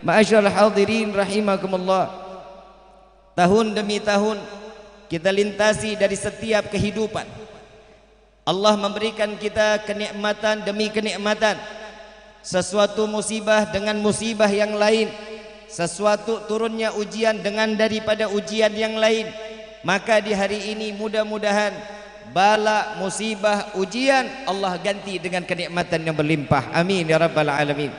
Ma'asyiral hadirin rahimakumullah. Tahun demi tahun kita lintasi dari setiap kehidupan. Allah memberikan kita kenikmatan demi kenikmatan. Sesuatu musibah dengan musibah yang lain, sesuatu turunnya ujian dengan daripada ujian yang lain. Maka di hari ini mudah-mudahan bala, musibah, ujian Allah ganti dengan kenikmatan yang berlimpah. Amin ya rabbal alamin.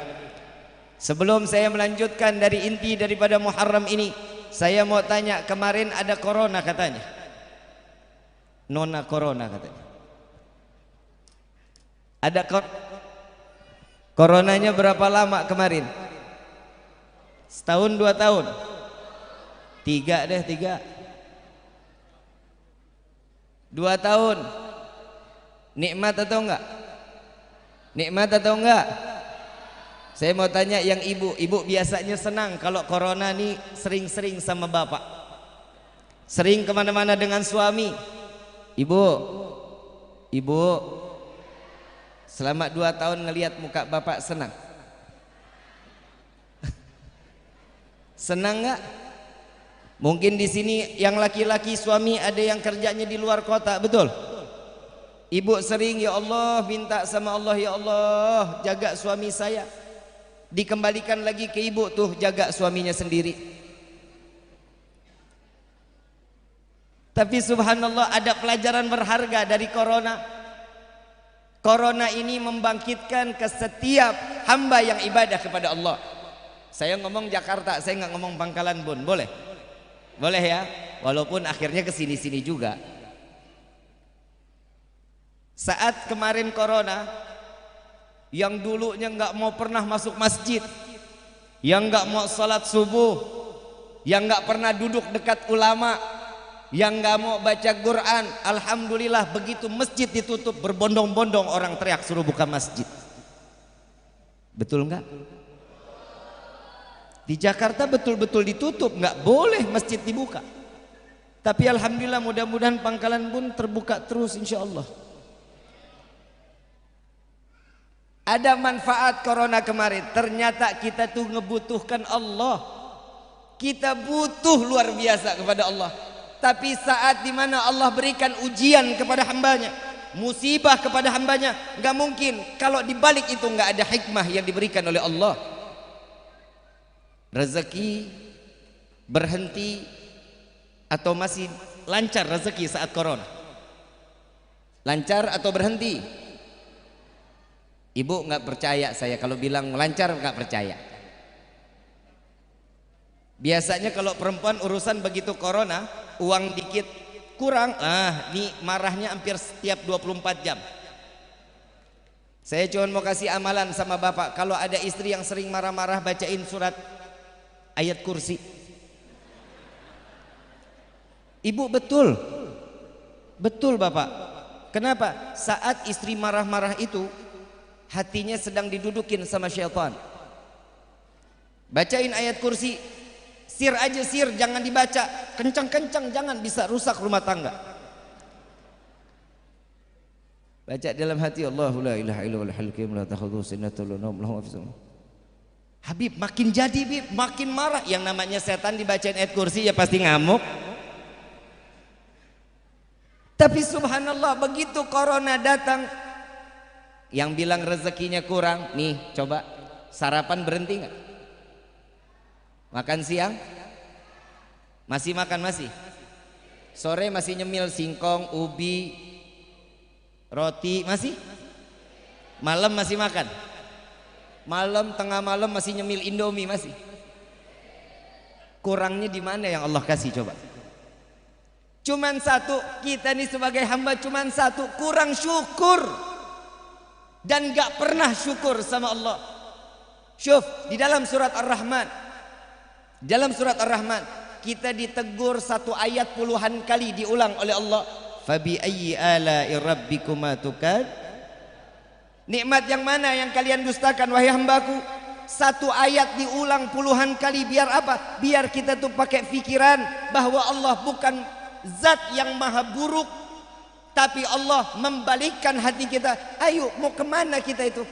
Sebelum saya melanjutkan dari inti daripada Muharram ini, saya mau tanya, kemarin ada corona katanya. Nona corona katanya. Ada coronanya berapa lama kemarin? Setahun, 2 tahun? 3 deh, 3. 2 tahun. Nikmat atau enggak? Nikmat atau enggak? Saya mau tanya yang ibu biasanya senang kalau corona nih sering-sering sama bapak, sering kemana-mana dengan suami. Ibu selama 2 tahun ngelihat muka bapak senang? Senang nggak? Mungkin di sini yang laki-laki suami ada yang kerjanya di luar kota, betul? Ibu sering, ya Allah, minta sama Allah, ya Allah jaga suami saya. Dikembalikan lagi ke ibu tuh, jaga suaminya sendiri. Tapi subhanallah, ada pelajaran berharga dari corona. Corona ini membangkitkan ke setiap hamba yang ibadah kepada Allah. Saya ngomong Jakarta, saya nggak ngomong Pangkalan Bun, boleh? Boleh ya? Walaupun akhirnya ke sini-sini juga. Saat kemarin corona, yang dulunya nggak mau pernah masuk masjid, yang nggak mau sholat subuh, yang nggak pernah duduk dekat ulama, yang nggak mau baca Quran, alhamdulillah begitu masjid ditutup berbondong-bondong orang teriak suruh buka masjid. Betul nggak? Di Jakarta betul-betul ditutup, nggak boleh masjid dibuka. Tapi alhamdulillah mudah-mudahan Pangkalan Bun terbuka terus insya Allah. Ada manfaat corona kemarin. Ternyata kita tuh ngebutuhkan Allah. Kita butuh luar biasa kepada Allah. Tapi saat dimana Allah berikan ujian kepada hambanya, musibah kepada hambanya, gak mungkin kalau dibalik itu gak ada hikmah yang diberikan oleh Allah. Rezeki berhenti atau masih lancar rezeki saat corona? Lancar atau berhenti? Ibu nggak percaya saya kalau bilang lancar, nggak percaya. Biasanya kalau perempuan urusan begitu corona, uang dikit kurang, nih marahnya hampir setiap 24 jam. Saya cuma mau kasih amalan sama bapak, kalau ada istri yang sering marah-marah, bacain surat ayat kursi. Ibu betul bapak. Kenapa? Saat istri marah-marah itu hatinya sedang didudukin sama syaitan. Bacain ayat kursi, sir aja sir, jangan dibaca kencang-kencang, jangan, bisa rusak rumah tangga. Baca dalam hati, Allahu la ilaha illallah al qayyum la ta'khudhuhu sinatun wa la nawm lahu ma fis samawati. Habib makin jadi Habib, makin marah. Yang namanya setan dibacain ayat kursi ya pasti ngamuk. Tapi subhanallah begitu corona datang, yang bilang rezekinya kurang, nih coba sarapan berhenti nggak? Makan siang masih makan, masih sore masih nyemil singkong, ubi, roti, masih malam masih makan, malam tengah malam masih nyemil indomie, masih. Kurangnya di mana yang Allah kasih coba? Cuman satu, kita nih sebagai hamba cuman satu, kurang syukur. Dan gak pernah syukur sama Allah. Syuf, di dalam surat Ar-Rahman, kita ditegur satu ayat puluhan kali diulang oleh Allah. Fabi ayyi ala'i rabbikuma tukad. Nikmat yang mana yang kalian dustakan wahai hambaku? Satu ayat diulang puluhan kali, biar apa? Biar kita tuh pakai pikiran bahwa Allah bukan zat yang maha buruk, tapi Allah membalikkan hati kita. Ayo mau kemana kita itu?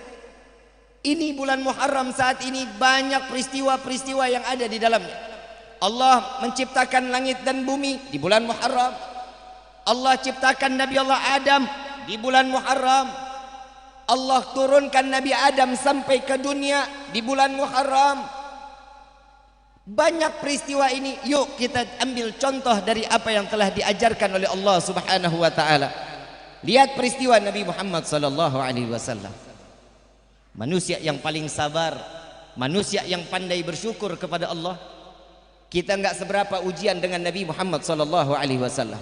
Ini bulan Muharram saat ini banyak peristiwa-peristiwa yang ada di dalamnya. Allah menciptakan langit dan bumi di bulan Muharram. Allah ciptakan Nabi Allah Adam di bulan Muharram. Allah turunkan Nabi Adam sampai ke dunia di bulan Muharram. Banyak peristiwa ini, yuk kita ambil contoh dari apa yang telah diajarkan oleh Allah Subhanahu wa taala. Lihat peristiwa Nabi Muhammad sallallahu alaihi wasallam. Manusia yang paling sabar, manusia yang pandai bersyukur kepada Allah. Kita enggak seberapa ujian dengan Nabi Muhammad sallallahu alaihi wasallam.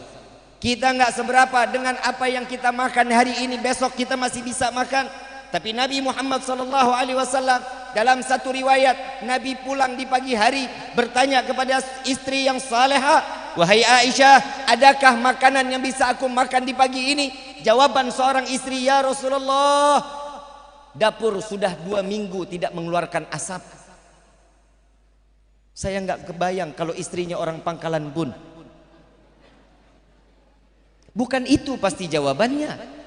Kita enggak seberapa dengan apa yang kita makan hari ini, besok kita masih bisa makan. Tapi Nabi Muhammad sallallahu alaihi wasallam dalam satu riwayat, Nabi pulang di pagi hari bertanya kepada istri yang salehah, "Wahai Aisyah, adakah makanan yang bisa aku makan di pagi ini?" Jawaban seorang istri, "Ya Rasulullah, dapur sudah 2 minggu tidak mengeluarkan asap." Saya enggak kebayang kalau istrinya orang Pangkalan Bun. Bukan itu pasti jawabannya.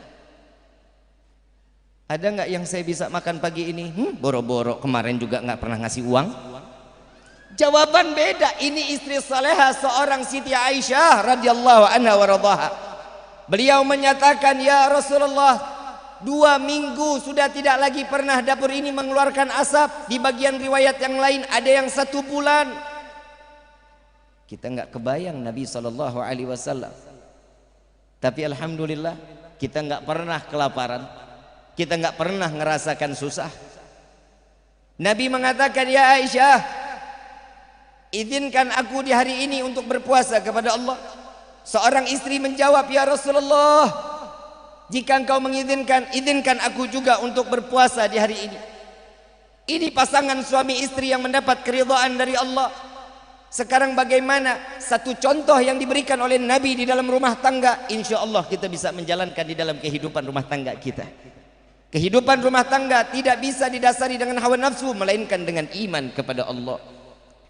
Ada nggak yang saya bisa makan pagi ini? Boro-boro kemarin juga nggak pernah ngasih uang. Jawaban beda. Ini istri salehah seorang Siti Aisyah radhiyallahu anha wa radhaha. Beliau menyatakan, "Ya Rasulullah, 2 minggu sudah tidak lagi pernah dapur ini mengeluarkan asap." Di bagian riwayat yang lain ada yang 1 bulan. Kita nggak kebayang Nabi SAW. Tapi alhamdulillah kita nggak pernah kelaparan. Kita nggak pernah ngerasakan susah. Nabi mengatakan, "Ya Aisyah, izinkan aku di hari ini untuk berpuasa kepada Allah." Seorang istri menjawab, "Ya Rasulullah, jika engkau mengizinkan, izinkan aku juga untuk berpuasa di hari ini." Ini pasangan suami istri yang mendapat keridhaan dari Allah. Sekarang bagaimana satu contoh yang diberikan oleh Nabi di dalam rumah tangga, insya Allah kita bisa menjalankan di dalam kehidupan rumah tangga kita. Kehidupan rumah tangga tidak bisa didasari dengan hawa nafsu, melainkan dengan iman kepada Allah.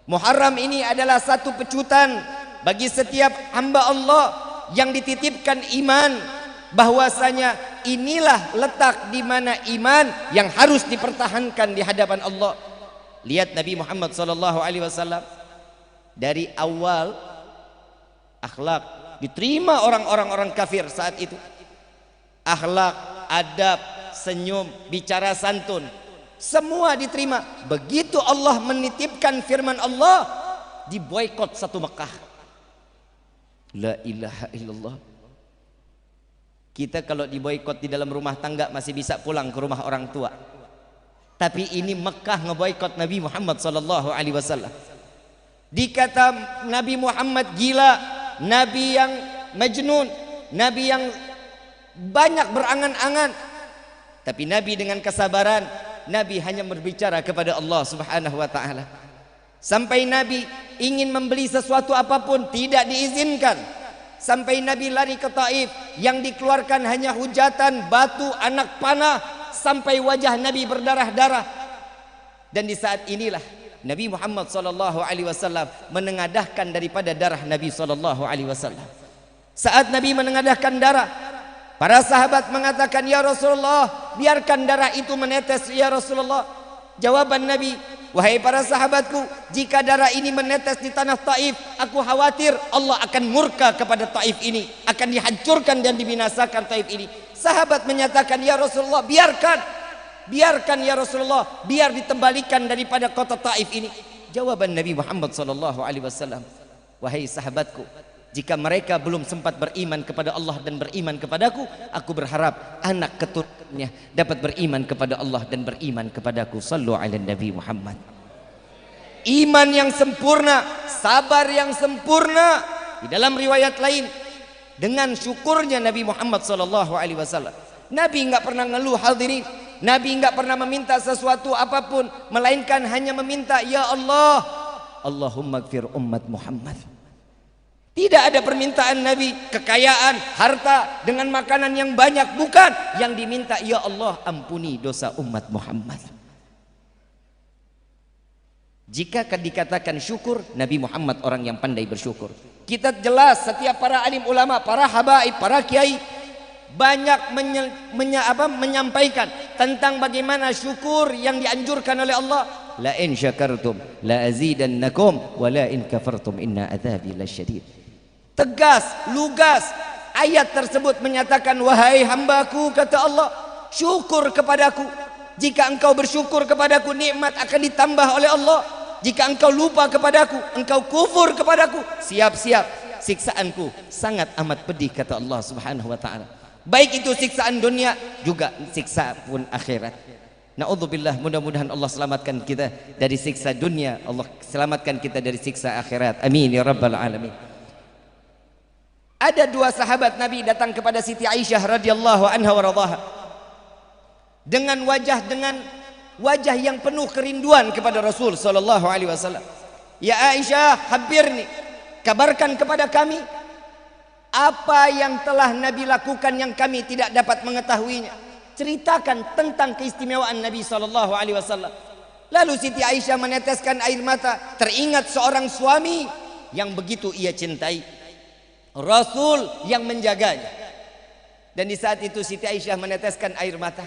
Muharram ini adalah satu pecutan bagi setiap hamba Allah yang dititipkan iman, bahwasanya inilah letak di mana iman yang harus dipertahankan di hadapan Allah. Lihat Nabi Muhammad SAW dari awal akhlak diterima orang-orang kafir saat itu. Akhlak, adab, senyum, bicara santun, semua diterima. Begitu Allah menitipkan firman Allah, diboikot satu Mekah. La ilaha illallah. Kita kalau diboikot di dalam rumah tangga masih bisa pulang ke rumah orang tua. Tapi ini Mekah ngeboikot Nabi Muhammad SAW. Dikata Nabi Muhammad gila, Nabi yang majnun, Nabi yang banyak berangan-angan. Tapi Nabi dengan kesabaran, Nabi hanya berbicara kepada Allah Subhanahu wa taala. Sampai Nabi ingin membeli sesuatu apapun tidak diizinkan. Sampai Nabi lari ke Taif, yang dikeluarkan hanya hujatan, batu, anak panah, sampai wajah Nabi berdarah-darah. Dan di saat inilah Nabi Muhammad SAW menengadahkan daripada darah Nabi SAW. Saat Nabi menengadahkan darah, para sahabat mengatakan, "Ya Rasulullah, biarkan darah itu menetes ya Rasulullah." Jawaban Nabi, "Wahai para sahabatku, jika darah ini menetes di tanah Taif, aku khawatir Allah akan murka kepada Taif ini, akan dihancurkan dan dibinasakan Taif ini." Sahabat menyatakan, "Ya Rasulullah, biarkan ya Rasulullah, biar ditembalikan daripada kota Taif ini." Jawaban Nabi Muhammad SAW, "Wahai sahabatku, jika mereka belum sempat beriman kepada Allah dan beriman kepadaku, aku berharap anak keturunannya dapat beriman kepada Allah dan beriman kepadaku." Sallu ala Nabi Muhammad. Iman yang sempurna, sabar yang sempurna. Di dalam riwayat lain, dengan syukurnya Nabi Muhammad SAW. Nabi enggak pernah ngeluh, hadirin. Nabi enggak pernah meminta sesuatu apapun, melainkan hanya meminta, "Ya Allah, Allahumma gfir ummat Muhammad." Tidak ada permintaan Nabi kekayaan, harta, dengan makanan yang banyak, bukan. Yang diminta, "Ya Allah, ampuni dosa umat Muhammad." Jika dikatakan syukur, Nabi Muhammad orang yang pandai bersyukur. Kita jelas setiap para alim ulama, para habaib, para kiai banyak menyampaikan tentang bagaimana syukur yang dianjurkan oleh Allah. La in syakartum la azidannakum wa la in kafartum inna adzabi lasyadid. Tegas, lugas, ayat tersebut menyatakan, wahai hambaku, kata Allah, syukur kepadaku. Jika engkau bersyukur kepadaku, nikmat akan ditambah oleh Allah. Jika engkau lupa kepadaku, engkau kufur kepadaku, siap-siap siksaanku sangat amat pedih, kata Allah Subhanahu wa taala. Baik itu siksaan dunia juga siksa pun akhirat. Na'udzubillah, mudah-mudahan Allah selamatkan kita dari siksa dunia, Allah selamatkan kita dari siksa akhirat. Amin ya rabbal alamin. Ada dua sahabat Nabi datang kepada Siti Aisyah radhiyallahu anha wa radhaha dengan wajah yang penuh kerinduan kepada Rasul sallallahu alaihi wasallam. Ya Aisyah, khabirni, kabarkan kepada kami apa yang telah Nabi lakukan yang kami tidak dapat mengetahuinya. Ceritakan tentang keistimewaan Nabi sallallahu alaihi wasallam. Lalu Siti Aisyah meneteskan air mata, teringat seorang suami yang begitu ia cintai, Rasul yang menjaganya. Dan di saat itu Siti Aisyah meneteskan air mata,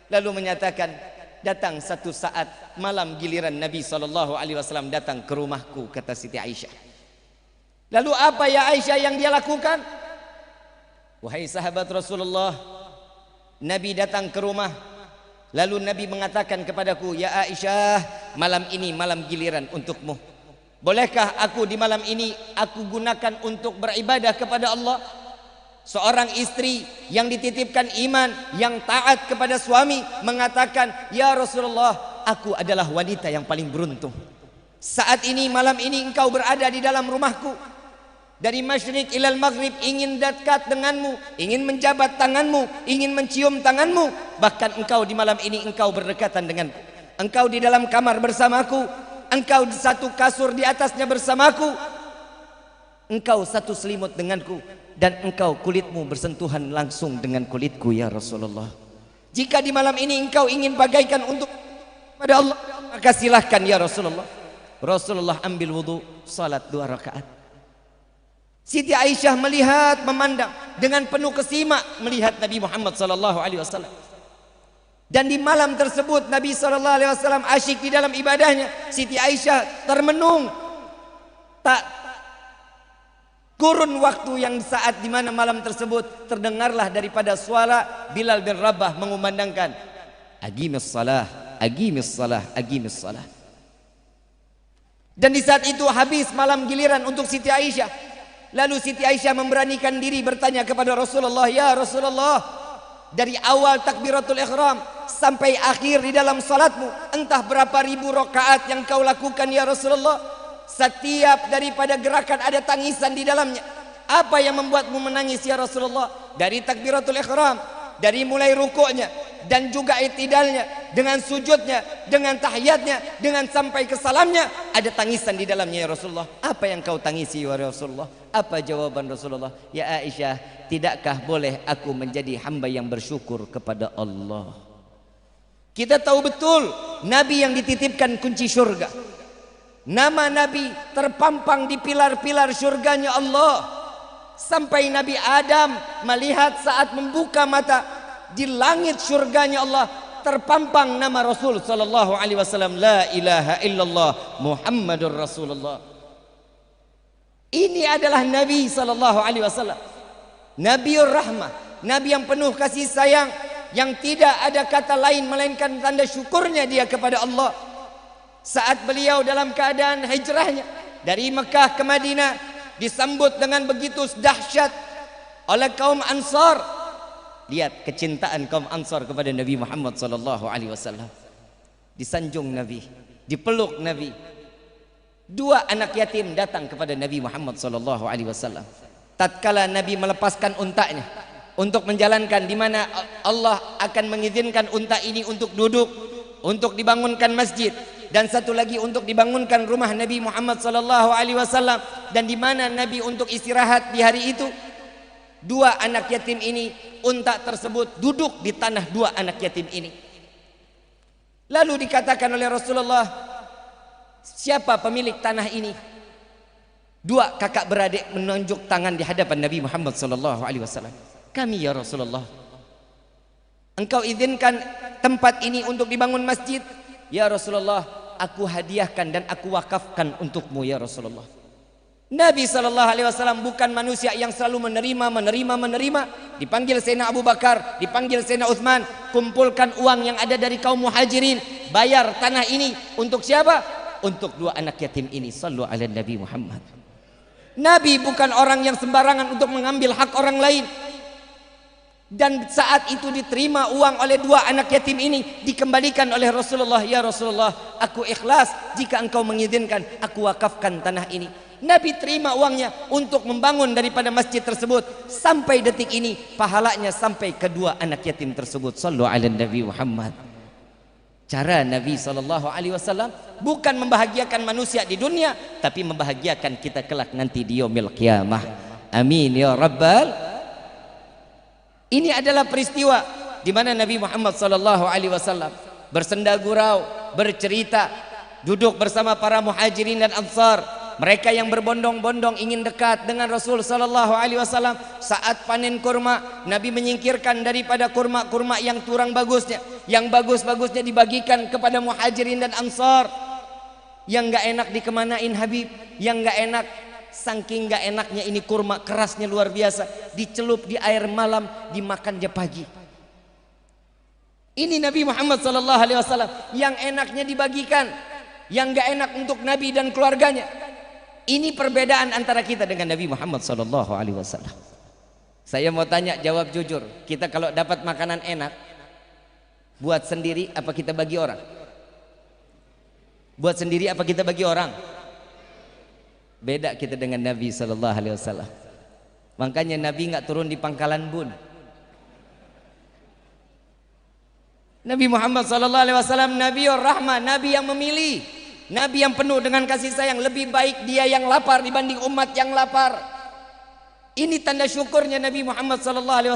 lalu menyatakan, datang satu saat malam giliran Nabi sallallahu alaihi wasallam datang ke rumahku, kata Siti Aisyah. Lalu apa ya Aisyah yang dia lakukan? Wahai sahabat Rasulullah, Nabi datang ke rumah, lalu Nabi mengatakan kepadaku, ya Aisyah, malam ini malam giliran untukmu. Bolehkah aku di malam ini aku gunakan untuk beribadah kepada Allah? Seorang istri yang dititipkan iman, yang taat kepada suami, mengatakan, ya Rasulullah, aku adalah wanita yang paling beruntung. Saat ini, malam ini engkau berada di dalam rumahku. Dari masyrik ilal maghrib, ingin dekat denganmu, ingin menjabat tanganmu, ingin mencium tanganmu. Bahkan engkau di malam ini engkau berdekatan denganku. Engkau di dalam kamar bersamaku, engkau di satu kasur di atasnya bersamaku, engkau satu selimut denganku, dan engkau kulitmu bersentuhan langsung dengan kulitku, ya Rasulullah. Jika di malam ini engkau ingin bagaikan untuk pada Allah, maka silahkan ya Rasulullah. Rasulullah ambil wudu, salat 2 rakaat. Siti Aisyah melihat, memandang dengan penuh kesimak melihat Nabi Muhammad sallallahu alaihi wasallam. Dan di malam tersebut Nabi sallallahu alaihi wasallam asyik di dalam ibadahnya. Siti Aisyah termenung. Tak kurun waktu yang saat di mana malam tersebut terdengarlah daripada suara Bilal bin Rabah mengumandangkan, aqimis salah, aqimis salah, aqimis salah. Dan di saat itu habis malam giliran untuk Siti Aisyah. Lalu Siti Aisyah memberanikan diri bertanya kepada Rasulullah, ya Rasulullah, dari awal takbiratul ihram sampai akhir di dalam salatmu, entah berapa ribu rakaat yang kau lakukan ya Rasulullah, setiap daripada gerakan ada tangisan di dalamnya. Apa yang membuatmu menangis ya Rasulullah? Dari takbiratul ihram, dari mulai rukuknya dan juga i'tidalnya, dengan sujudnya, dengan tahiyatnya, dengan sampai ke salamnya, ada tangisan di dalamnya ya Rasulullah. Apa yang kau tangisi ya Rasulullah? Apa jawaban Rasulullah? Ya Aisyah, tidakkah boleh aku menjadi hamba yang bersyukur kepada Allah? Kita tahu betul Nabi yang dititipkan kunci surga. Nama Nabi terpampang di pilar-pilar surganya Allah. Sampai Nabi Adam melihat saat membuka mata, di langit surganya Allah terpampang nama Rasul sallallahu alaihi wasallam, la ilaha illallah Muhammadur Rasulullah. Ini adalah Nabi sallallahu alaihi wasallam, Nabiur Rahmah, Nabi yang penuh kasih sayang, yang tidak ada kata lain melainkan tanda syukurnya dia kepada Allah. Saat beliau dalam keadaan hijrahnya dari Mekah ke Madinah, disambut dengan begitu dahsyat oleh kaum Ansar. Lihat kecintaan kaum Ansar kepada Nabi Muhammad sallallahu alaihi wasallam. Disanjung Nabi, dipeluk Nabi. 2 anak yatim datang kepada Nabi Muhammad sallallahu alaihi wasallam. Tatkala Nabi melepaskan untanya untuk menjalankan, di mana Allah akan mengizinkan unta ini untuk duduk, untuk dibangunkan masjid, dan satu lagi untuk dibangunkan rumah Nabi Muhammad sallallahu alaihi wasallam, dan di mana Nabi untuk istirahat di hari itu. 2 anak yatim ini, unta tersebut duduk di tanah 2 anak yatim ini. Lalu dikatakan oleh Rasulullah, siapa pemilik tanah ini? 2 kakak beradik menunjuk tangan di hadapan Nabi Muhammad sallallahu alaihi wasallam. Kami ya Rasulullah. engkau izinkan tempat ini untuk dibangun masjid. Ya Rasulullah, aku hadiahkan dan aku wakafkan untukmu ya Rasulullah. Nabi SAW bukan manusia yang selalu menerima. Dipanggil Sayyidina Abu Bakar, dipanggil Sayyidina Utsman, kumpulkan uang yang ada dari kaum muhajirin, bayar tanah ini untuk siapa? Untuk 2 anak yatim ini. Sallu ala Nabi Muhammad. Nabi bukan orang yang sembarangan untuk mengambil hak orang lain. Dan saat itu diterima uang oleh 2 anak yatim ini, dikembalikan oleh Rasulullah. Ya Rasulullah, aku ikhlas jika engkau mengizinkan, aku wakafkan tanah ini. Nabi terima uangnya untuk membangun daripada masjid tersebut. Sampai detik ini pahalanya sampai kedua anak yatim tersebut. Sallu ala Nabi Muhammad. Cara Nabi SAW bukan membahagiakan manusia di dunia, tapi membahagiakan kita kelak nanti di yaumil qiyamah. Amin ya rabbal. Ini adalah peristiwa di mana Nabi Muhammad SAW bersenda gurau, bercerita, duduk bersama para muhajirin dan ansar. Mereka yang berbondong-bondong ingin dekat dengan Rasul SAW. Saat panen kurma, Nabi menyingkirkan daripada kurma-kurma yang kurang bagusnya, yang bagus-bagusnya dibagikan kepada muhajirin dan ansar. Yang gak enak dikemanain Habib, yang gak enak, saking gak enaknya ini kurma, kerasnya luar biasa, dicelup di air malam, dimakan dia pagi. Ini Nabi Muhammad SAW. Yang enaknya dibagikan, yang gak enak untuk Nabi dan keluarganya. Ini perbedaan antara kita dengan Nabi Muhammad SAW. Saya mau tanya, jawab jujur. Kita kalau dapat makanan enak, buat sendiri apa kita bagi orang? Buat sendiri apa kita bagi orang? Beda kita dengan Nabi SAW. Makanya Nabi nggak turun di pangkalan bun. Nabi Muhammad SAW Nabi Rahmah, Nabi yang memilih, Nabi yang penuh dengan kasih sayang. Lebih baik dia yang lapar dibanding umat yang lapar. Ini tanda syukurnya Nabi Muhammad SAW.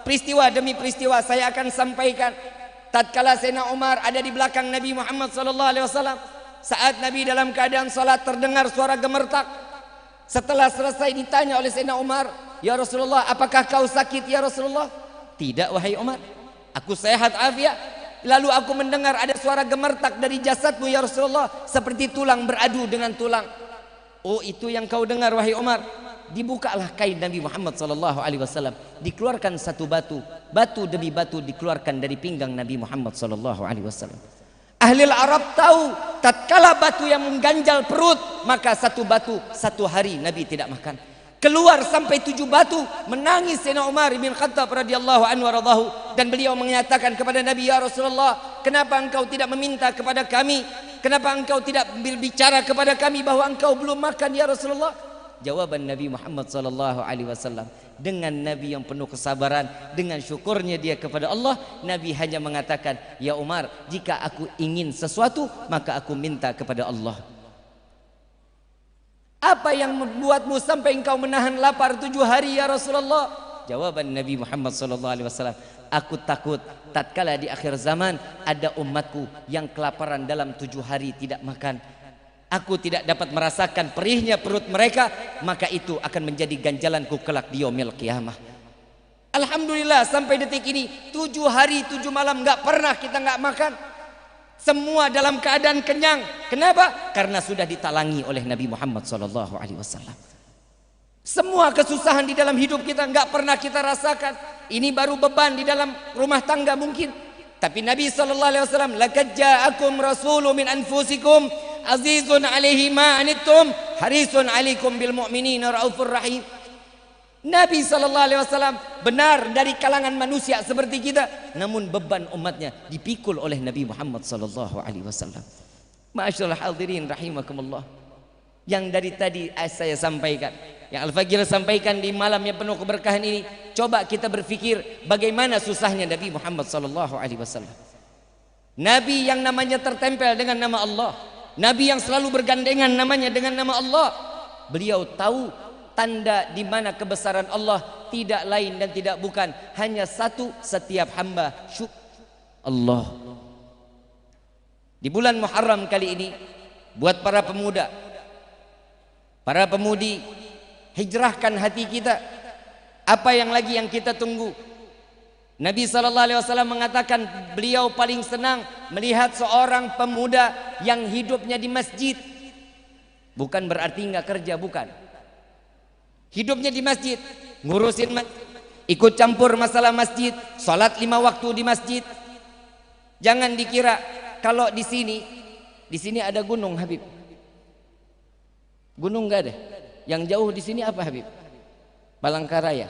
Peristiwa demi peristiwa saya akan sampaikan. Tatkala Sayyidina Umar ada di belakang Nabi Muhammad SAW, saat Nabi dalam keadaan salat terdengar suara gemertak. Setelah selesai ditanya oleh Sayyidina Umar, ya Rasulullah, apakah kau sakit ya Rasulullah? Tidak wahai Umar, aku sehat afiat. Lalu aku mendengar ada suara gemertak dari jasadmu ya Rasulullah, seperti tulang beradu dengan tulang. Oh, itu yang kau dengar wahai Umar. Dibukalah kain Nabi Muhammad SAW, dikeluarkan satu batu, batu demi batu dikeluarkan dari pinggang Nabi Muhammad SAW. Ahli Arab tahu, tatkala batu yang mengganjal perut, maka satu batu satu hari Nabi tidak makan. Keluar sampai 7 batu, menangis Sayyidina Umar bin Khattab radhiyallahu anhu waradahu, dan beliau menyatakan kepada Nabi, ya Rasulullah, kenapa engkau tidak meminta kepada kami? Kenapa engkau tidak berbicara kepada kami bahwa engkau belum makan ya Rasulullah? Jawaban Nabi Muhammad SAW dengan Nabi yang penuh kesabaran, dengan syukurnya dia kepada Allah, Nabi hanya mengatakan, ya Umar, jika aku ingin sesuatu maka aku minta kepada Allah. Apa yang membuatmu sampai engkau menahan lapar 7 hari ya Rasulullah? Jawaban Nabi Muhammad SAW, aku takut tatkala di akhir zaman ada umatku yang kelaparan dalam 7 hari tidak makan. Aku tidak dapat merasakan perihnya perut mereka, maka itu akan menjadi ganjalanku kelak di yaumil qiyamah. Alhamdulillah sampai detik ini 7 hari 7 malam gak pernah kita gak makan. Semua dalam keadaan kenyang. Kenapa? Karena sudah ditalangi oleh Nabi Muhammad SAW. Semua kesusahan di dalam hidup kita gak pernah kita rasakan. Ini baru beban di dalam rumah tangga mungkin. Tapi Nabi SAW, laqad ja'akum rasulun min anfusikum azizun alaihi ma anittum harisun alaikum bil mu'minina raufur rahim. Nabi SAW benar dari kalangan manusia seperti kita, namun beban umatnya dipikul oleh Nabi Muhammad SAW. Ma'asyiral hadirin rahimakumullah. Yang dari tadi saya sampaikan, yang Al-Faqir sampaikan di malam yang penuh keberkahan ini, coba kita berpikir bagaimana susahnya Nabi Muhammad SAW. Nabi yang namanya tertempel dengan nama Allah, Nabi yang selalu bergandengan namanya dengan nama Allah. Beliau tahu tanda di mana kebesaran Allah tidak lain dan tidak bukan hanya satu, setiap hamba syukur Allah. Di bulan Muharram kali ini, buat para pemuda, para pemudi, hijrahkan hati kita. Apa yang lagi yang kita tunggu? Nabi SAW mengatakan beliau paling senang melihat seorang pemuda yang hidupnya di masjid. Bukan berarti nggak kerja, bukan. Hidupnya di masjid, ngurusin masjid, ikut campur masalah masjid, sholat 5 waktu di masjid. Jangan dikira kalau di sini ada gunung Habib. Gunung nggak ada. Yang jauh di sini apa Habib? Palangkaraya.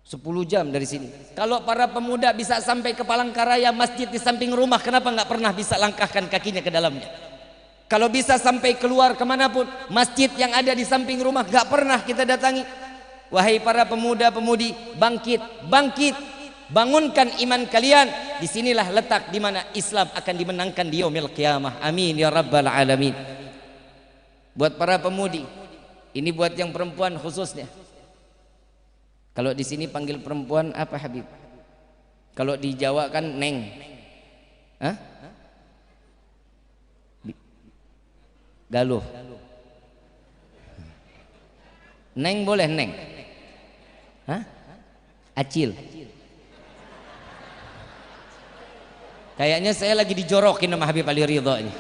10 jam dari sini. Kalau para pemuda bisa sampai ke Palangkaraya, masjid di samping rumah, kenapa nggak pernah bisa langkahkan kakinya ke dalamnya? Kalau bisa sampai keluar kemanapun, masjid yang ada di samping rumah nggak pernah kita datangi. Wahai para pemuda-pemudi, bangkit, bangkit, bangunkan iman kalian. Disinilah letak di mana Islam akan dimenangkan di yaumil qiyamah. Amin ya rabbal alamin. Buat para pemudi, ini buat yang perempuan khususnya. Kalau di sini panggil perempuan apa Habib? Kalau di Jawa kan neng. Hah? Galuh. Neng boleh neng? Hah? Acil. Kayaknya saya lagi dijorokin sama Habib Ali Ridho ini.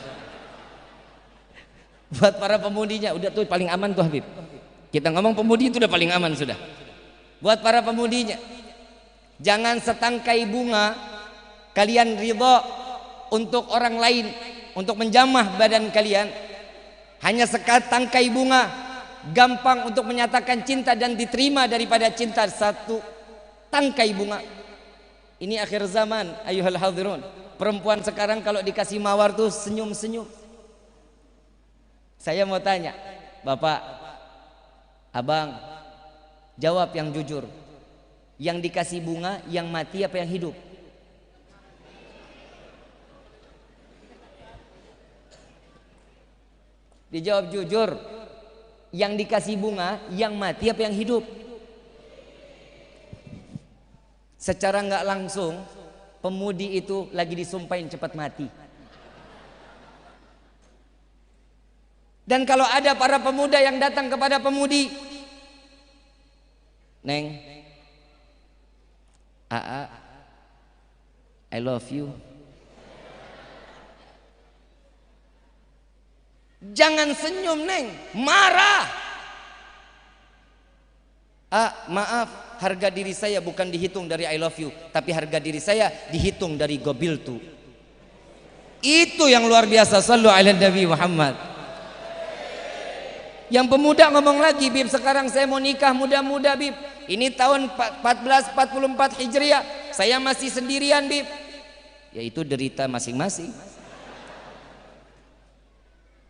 Buat para pemudinya, udah tuh paling aman tuh Habib. Kita ngomong pemudi itu udah paling aman sudah. Buat para pemudinya, jangan setangkai bunga kalian ridho untuk orang lain, untuk menjamah badan kalian. Hanya setangkai bunga gampang untuk menyatakan cinta dan diterima daripada cinta satu tangkai bunga. Ini akhir zaman ayuhal hadirun. Perempuan sekarang kalau dikasih mawar tuh senyum-senyum. Saya mau tanya, Bapak, Abang, jawab yang jujur. Yang dikasih bunga yang mati apa yang hidup? Dijawab jujur. Yang dikasih bunga yang mati apa yang hidup? Secara nggak langsung pemudi itu lagi disumpahin cepat mati. Dan kalau ada para pemuda yang datang kepada pemudi, Neng, Aa, I love you. Jangan senyum Neng, marah. Maaf, harga diri saya bukan dihitung dari I love you, tapi harga diri saya dihitung dari gobiltu. Itu yang luar biasa. Sallu ala Nabi Muhammad. Yang pemuda ngomong lagi, Bib, sekarang saya mau nikah muda-muda Bib. Ini tahun 1444 Hijriah, saya masih sendirian Bib. Ya itu derita masing-masing.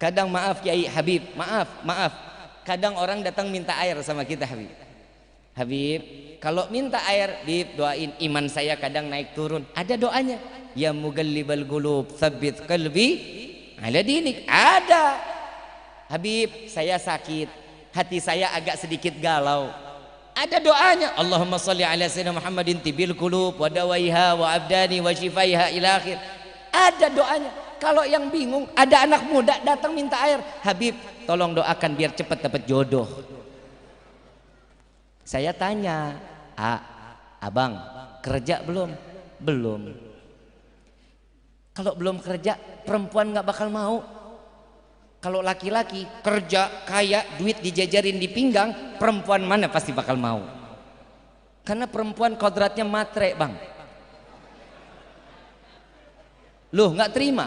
Kadang maaf Kiai Habib, maaf. Kadang orang datang minta air sama kita Habib. Habib, kalau minta air, Bib, doain iman saya kadang naik turun. Ada doanya. Ya mugallibal qulub, tsabbit qalbi ala dinik. Ada. Habib, saya sakit, hati saya agak sedikit galau. Ada doanya. Allahumma shalli ala sayyidina Muhammadin tibil qulub wa dawaiha wa abdani wa shifaiha ila akhir. Ada doanya. Kalau yang bingung, ada anak muda datang minta air. Habib, tolong doakan biar cepat dapat jodoh. Saya tanya, Abang, kerja belum? Belum. Kalau belum kerja, perempuan nggak bakal mau. Kalau laki-laki kerja kaya, duit dijajarin di pinggang, perempuan mana pasti bakal mau? Karena perempuan kodratnya matre Bang. Loh, nggak terima?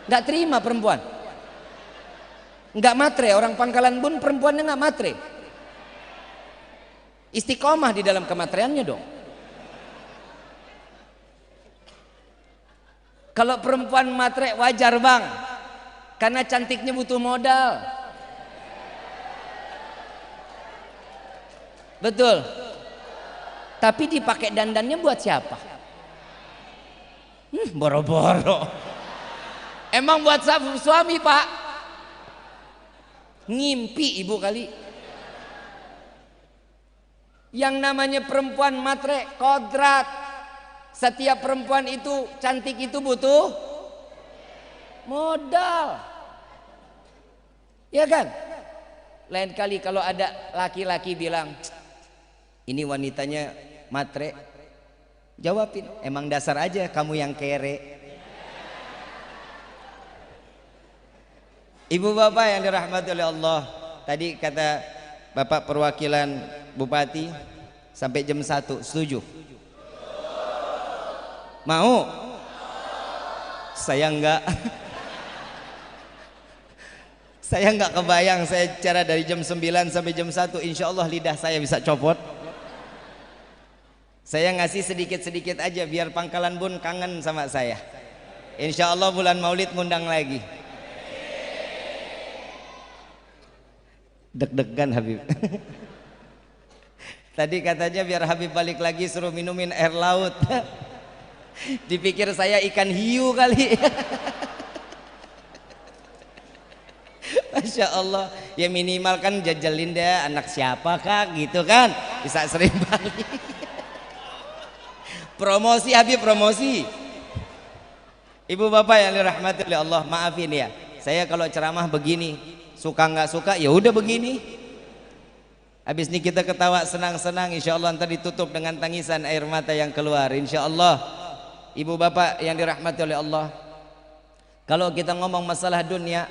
Nggak terima perempuan? Nggak matre, orang Pangkalan Bun perempuannya nggak matre. Istiqomah di dalam kematriannya dong. Kalau perempuan matre wajar Bang, karena cantiknya butuh modal. Betul. Tapi dipakai dandannya buat siapa? Boro-boro. Emang buat suami Pak? Ngimpi ibu kali. Yang namanya perempuan matre kodrat. Setiap perempuan itu cantik itu butuh modal. Ya kan? Lain kali kalau ada laki-laki bilang, ini wanitanya Matre. Jawabin, emang dasar aja kamu yang kere. Ibu bapak yang dirahmati oleh Allah, tadi kata bapak perwakilan bupati sampai jam 1, setuju? Mau? Saya enggak. Saya enggak kebayang, saya cara dari jam 9 sampai jam 1, insya Allah lidah saya bisa copot. Saya ngasih sedikit-sedikit aja biar Pangkalan Bun kangen sama saya. Insya Allah bulan Maulid ngundang lagi. Deg-degan Habib. Tadi katanya biar Habib balik lagi suruh minumin air laut. Dipikir saya ikan hiu kali. Masya Allah. Ya minimal kan jajalin deh anak siapa kak gitu kan. Bisa sering balik. Promosi Habib, promosi. Ibu bapak yang dirahmati oleh Allah, maafin ya. Saya kalau ceramah begini, suka nggak suka ya udah begini. Habis ini kita ketawa senang-senang, insya Allah nanti ditutup dengan tangisan air mata yang keluar, insya Allah. Ibu bapak yang dirahmati oleh Allah, kalau kita ngomong masalah dunia,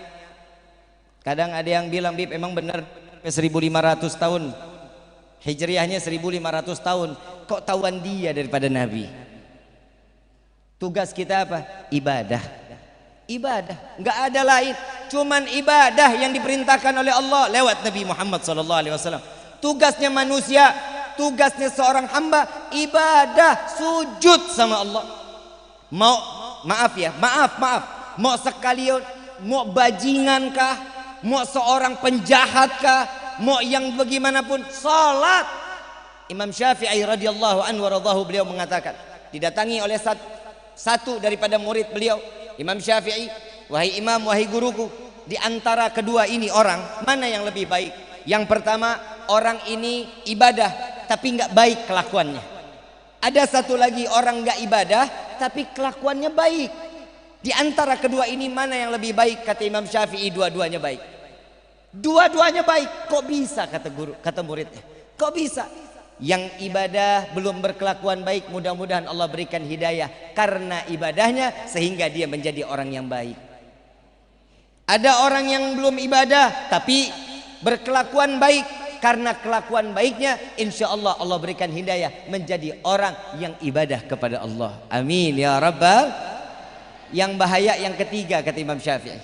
kadang ada yang bilang, Bib emang benar 1500 tahun Hijriahnya 1500 tahun, kok tahuan dia daripada Nabi? Tugas kita apa? Ibadah. Ibadah, nggak ada lain, cuman ibadah yang diperintahkan oleh Allah lewat Nabi Muhammad SAW. Tugasnya manusia, tugasnya seorang hamba, ibadah, sujud sama Allah. Maaf, mau sekalian, mau bajingan kah, mau seorang penjahat kah, mau yang bagaimanapun, salat. Imam Syafi'i radhiyallahu anhu waradahu, beliau mengatakan, didatangi oleh satu daripada murid beliau, Imam Syafi'i, wahai imam, wahai guruku, di antara kedua ini orang, mana yang lebih baik? Yang pertama, orang ini ibadah tapi nggak baik kelakuannya. Ada satu lagi orang nggak ibadah tapi kelakuannya baik. Di antara kedua ini mana yang lebih baik? Kata Imam Syafi'i, dua-duanya baik. Dua-duanya baik. Kok bisa? Kata guru, kata muridnya. Kok bisa? Yang ibadah belum berkelakuan baik, mudah-mudahan Allah berikan hidayah karena ibadahnya sehingga dia menjadi orang yang baik. Ada orang yang belum ibadah tapi berkelakuan baik, karena kelakuan baiknya insya Allah Allah berikan hidayah menjadi orang yang ibadah kepada Allah. Amin ya Rabbal. Yang bahaya yang ketiga, kata Imam Syafi'i.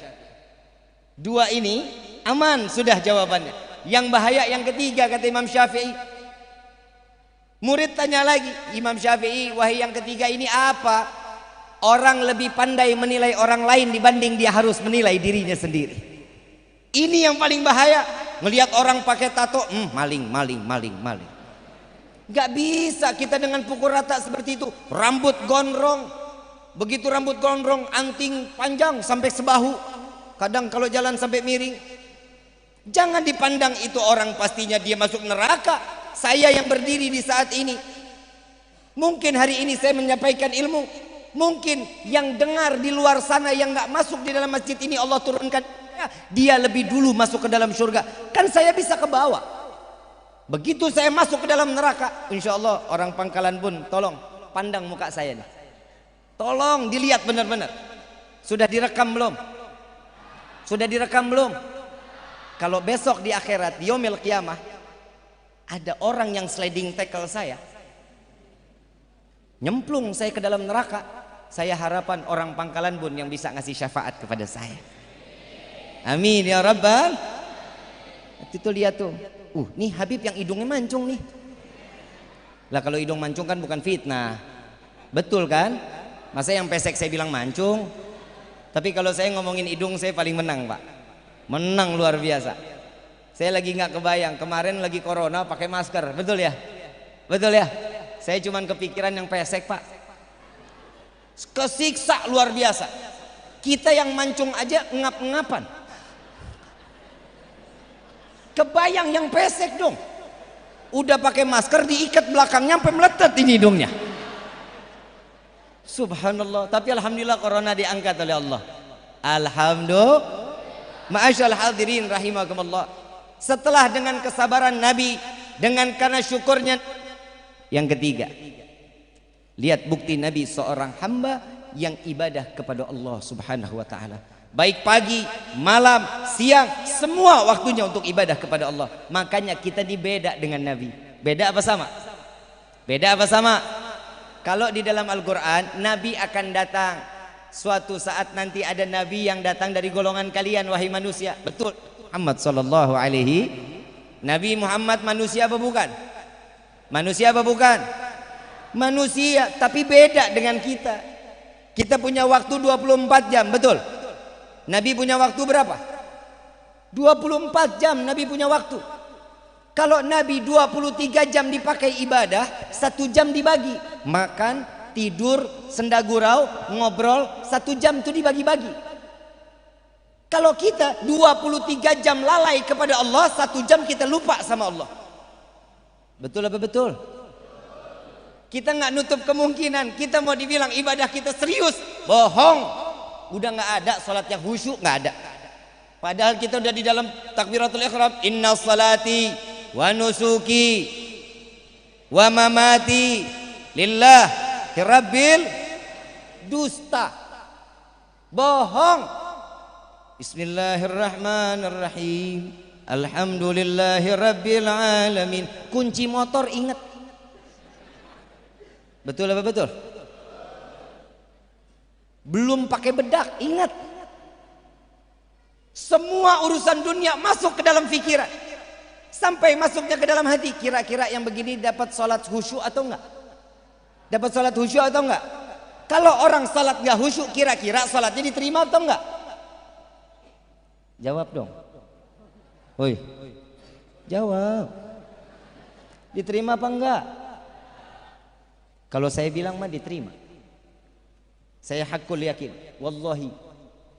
Dua ini aman sudah jawabannya. Yang bahaya yang ketiga, kata Imam Syafi'i. Murid tanya lagi, Imam Syafi'i, wahai yang ketiga ini apa? Orang lebih pandai menilai orang lain dibanding dia harus menilai dirinya sendiri. Ini yang paling bahaya. Melihat orang pakai tato, maling. Gak bisa kita dengan pukul rata seperti itu. Rambut gondrong, begitu rambut gondrong, anting panjang sampai sebahu. Kadang kalau jalan sampai miring. Jangan dipandang itu orang pastinya dia masuk neraka. Saya yang berdiri di saat ini, mungkin hari ini saya menyampaikan ilmu, mungkin yang dengar di luar sana yang gak masuk di dalam masjid ini Allah turunkan, dia lebih dulu masuk ke dalam surga. Kan saya bisa ke bawah. Begitu saya masuk ke dalam neraka, insya Allah orang Pangkalan Bun, tolong pandang muka saya nih, tolong dilihat benar-benar. Sudah direkam belum? Sudah direkam belum? Kalau besok di akhirat, di yaumil qiyamah, ada orang yang sliding tackle saya, nyemplung saya ke dalam neraka, saya harapan orang Pangkalan Bun yang bisa ngasih syafaat kepada saya. Amin ya Rabbal. Itu lihat tuh, nih Habib yang hidungnya mancung nih. Lah kalau hidung mancung kan bukan fitnah, betul kan? Masa yang pesek saya bilang mancung? Tapi kalau saya ngomongin hidung saya paling menang pak, menang luar biasa. Saya lagi nggak kebayang, kemarin lagi corona pakai masker, betul ya? Betul ya? Saya cuman kepikiran yang pesek pak, kesiksa luar biasa. Kita yang mancung aja ngap-ngapan, kebayang yang pesek dong. Udah pakai masker diikat belakangnya sampai meletet ini hidungnya. Subhanallah. Tapi alhamdulillah corona diangkat oleh Allah. Alhamdulillah. Ma'asyal hadirin rahimakumullah. Setelah dengan kesabaran Nabi, dengan karena syukurnya Yang ketiga, lihat bukti Nabi seorang hamba yang ibadah kepada Allah Subhanahu wa taala. Baik pagi, malam, siang, semua waktunya untuk ibadah kepada Allah. Makanya kita dibeda dengan Nabi. Beda apa sama? Beda apa sama? Kalau di dalam Al-Quran, Nabi akan datang. Suatu saat nanti ada Nabi yang datang dari golongan kalian, wahai manusia. Betul. Muhammad sallallahu alaihi. Nabi Muhammad manusia apa bukan? Manusia apa bukan? Manusia, tapi beda dengan kita. Kita punya waktu 24 jam, betul? Nabi punya waktu berapa? 24 jam Nabi punya waktu. Kalau Nabi 23 jam dipakai ibadah, 1 jam dibagi. Makan, tidur, senda gurau, ngobrol, 1 jam itu dibagi-bagi. Kalau kita 23 jam lalai kepada Allah, 1 jam kita lupa sama Allah. Betul apa betul? Kita nggak nutup kemungkinan kita mau dibilang ibadah kita serius, bohong. Udah nggak ada salat yang khusyuk, nggak ada. Padahal kita udah di dalam takbiratul ihram, inna salati wa nusuki wa mamati lillah rabbil, dusta, bohong. Bismillahirrahmanirrahim, alhamdulillahi rabbil alamin. Kunci motor ingat. Betul apa betul? Belum pakai bedak, ingat. Semua urusan dunia masuk ke dalam pikiran, sampai masuknya ke dalam hati. Kira-kira yang begini dapat sholat khusyuk atau enggak? Dapat sholat khusyuk atau enggak? Kalau orang sholat enggak khusyuk, kira-kira sholatnya diterima atau enggak? Jawab dong. Woi, jawab. Diterima apa enggak? Kalau saya bilang mah diterima. Saya hakul yakin, wallahi,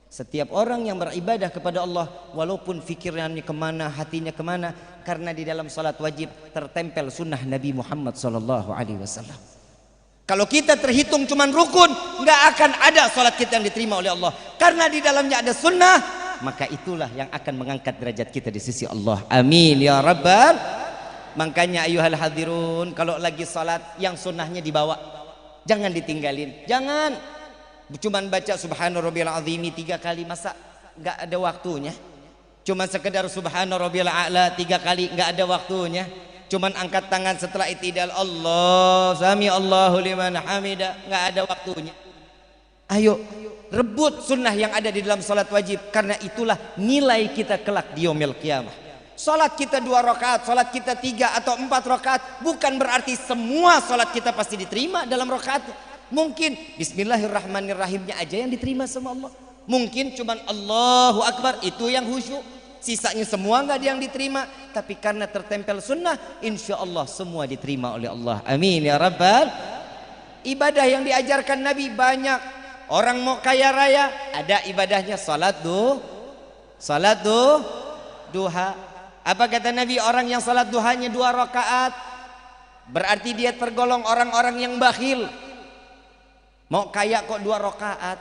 setiap orang yang beribadah kepada Allah, walaupun fikirannya kemana, hatinya kemana, karena di dalam salat wajib tertempel sunnah Nabi Muhammad SAW. Kalau kita terhitung cuman rukun, nggak akan ada salat kita yang diterima oleh Allah. Karena di dalamnya ada sunnah, maka itulah yang akan mengangkat derajat kita di sisi Allah. Amin ya rabbal. Makanya ayuhal hadirun, kalau lagi salat yang sunnahnya dibawa, jangan ditinggalin, jangan. Cuman baca subhana rabbiyal azimi 3 kali, masa nggak ada waktunya? Cuman sekedar subhana rabbiyal a'la 3 kali, nggak ada waktunya? Cuman angkat tangan setelah itidal, Allah sami Allahu liman hamida, nggak ada waktunya? Ayo rebut sunnah yang ada di dalam salat wajib, karena itulah nilai kita kelak di yaumil qiyamah. Salat kita 2 rakaat, salat kita 3 atau 4 rakaat, bukan berarti semua salat kita pasti diterima dalam rakaat. Mungkin bismillahirrahmanirrahimnya aja yang diterima sama Allah. Mungkin cuman Allahu Akbar itu yang khusyuk, sisanya semua nggak ada yang diterima. Tapi karena tertempel sunnah, insya Allah semua diterima oleh Allah. Amin ya rabbal. Ibadah yang diajarkan Nabi banyak. Orang mau kaya raya, ada ibadahnya salat duha. Apa kata Nabi? Orang yang salat duhanya 2 rakaat, berarti dia tergolong orang-orang yang bakhil. Mau kaya kok 2 rakaat?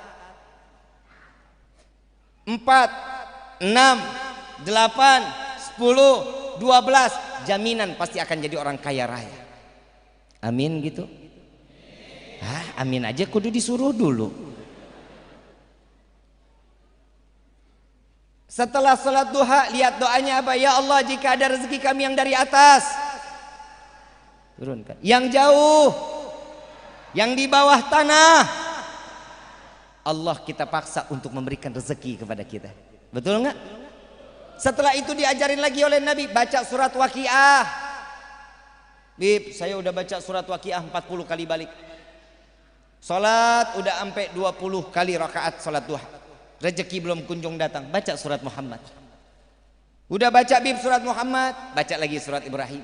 4, 6, 8, 10, 12, jaminan pasti akan jadi orang kaya raya. Amin gitu. Amin aja kudu disuruh dulu. Setelah salat duha, lihat doanya apa? Ya Allah, jika ada rezeki kami yang dari atas, turunkan. Yang jauh, yang di bawah tanah, Allah kita paksa untuk memberikan rezeki kepada kita. Betul enggak? Setelah itu diajarin lagi oleh Nabi, baca surat Waqiah. Bib, saya udah baca surat Waqiah 40 kali balik. Salat udah sampai 20 kali rakaat salat duha. Rezeki belum kunjung datang, baca surat Muhammad. Udah baca Bib surat Muhammad, baca lagi surat Ibrahim.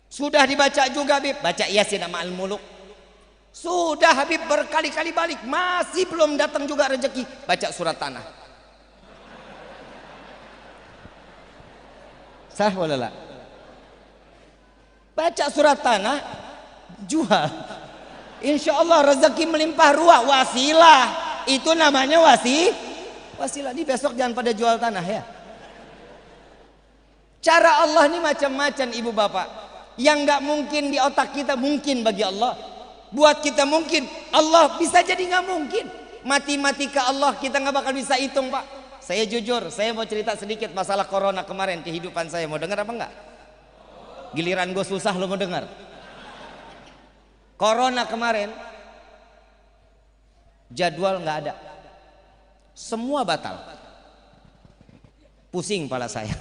Sudah dibaca juga Bib, baca Yasin sama Al-Muluk. Sudah Habib berkali-kali balik, masih belum datang juga rezeki, baca surat Tanah. Sah walala. Baca surat Tanah, jual. Insya Allah rezeki melimpah ruah. Wasilah, itu namanya wasilah. Di besok jangan pada jual tanah ya. Cara Allah ini macam-macam ibu bapak. Yang nggak mungkin di otak kita mungkin bagi Allah. Buat kita mungkin, Allah bisa jadi nggak mungkin. Matematika Allah kita nggak bakal bisa hitung, Pak. Saya jujur, saya mau cerita sedikit masalah corona kemarin, kehidupan saya. Mau dengar apa enggak? Giliran gue susah lo mau dengar. Corona kemarin jadwal nggak ada, semua batal. Pusing kepala saya.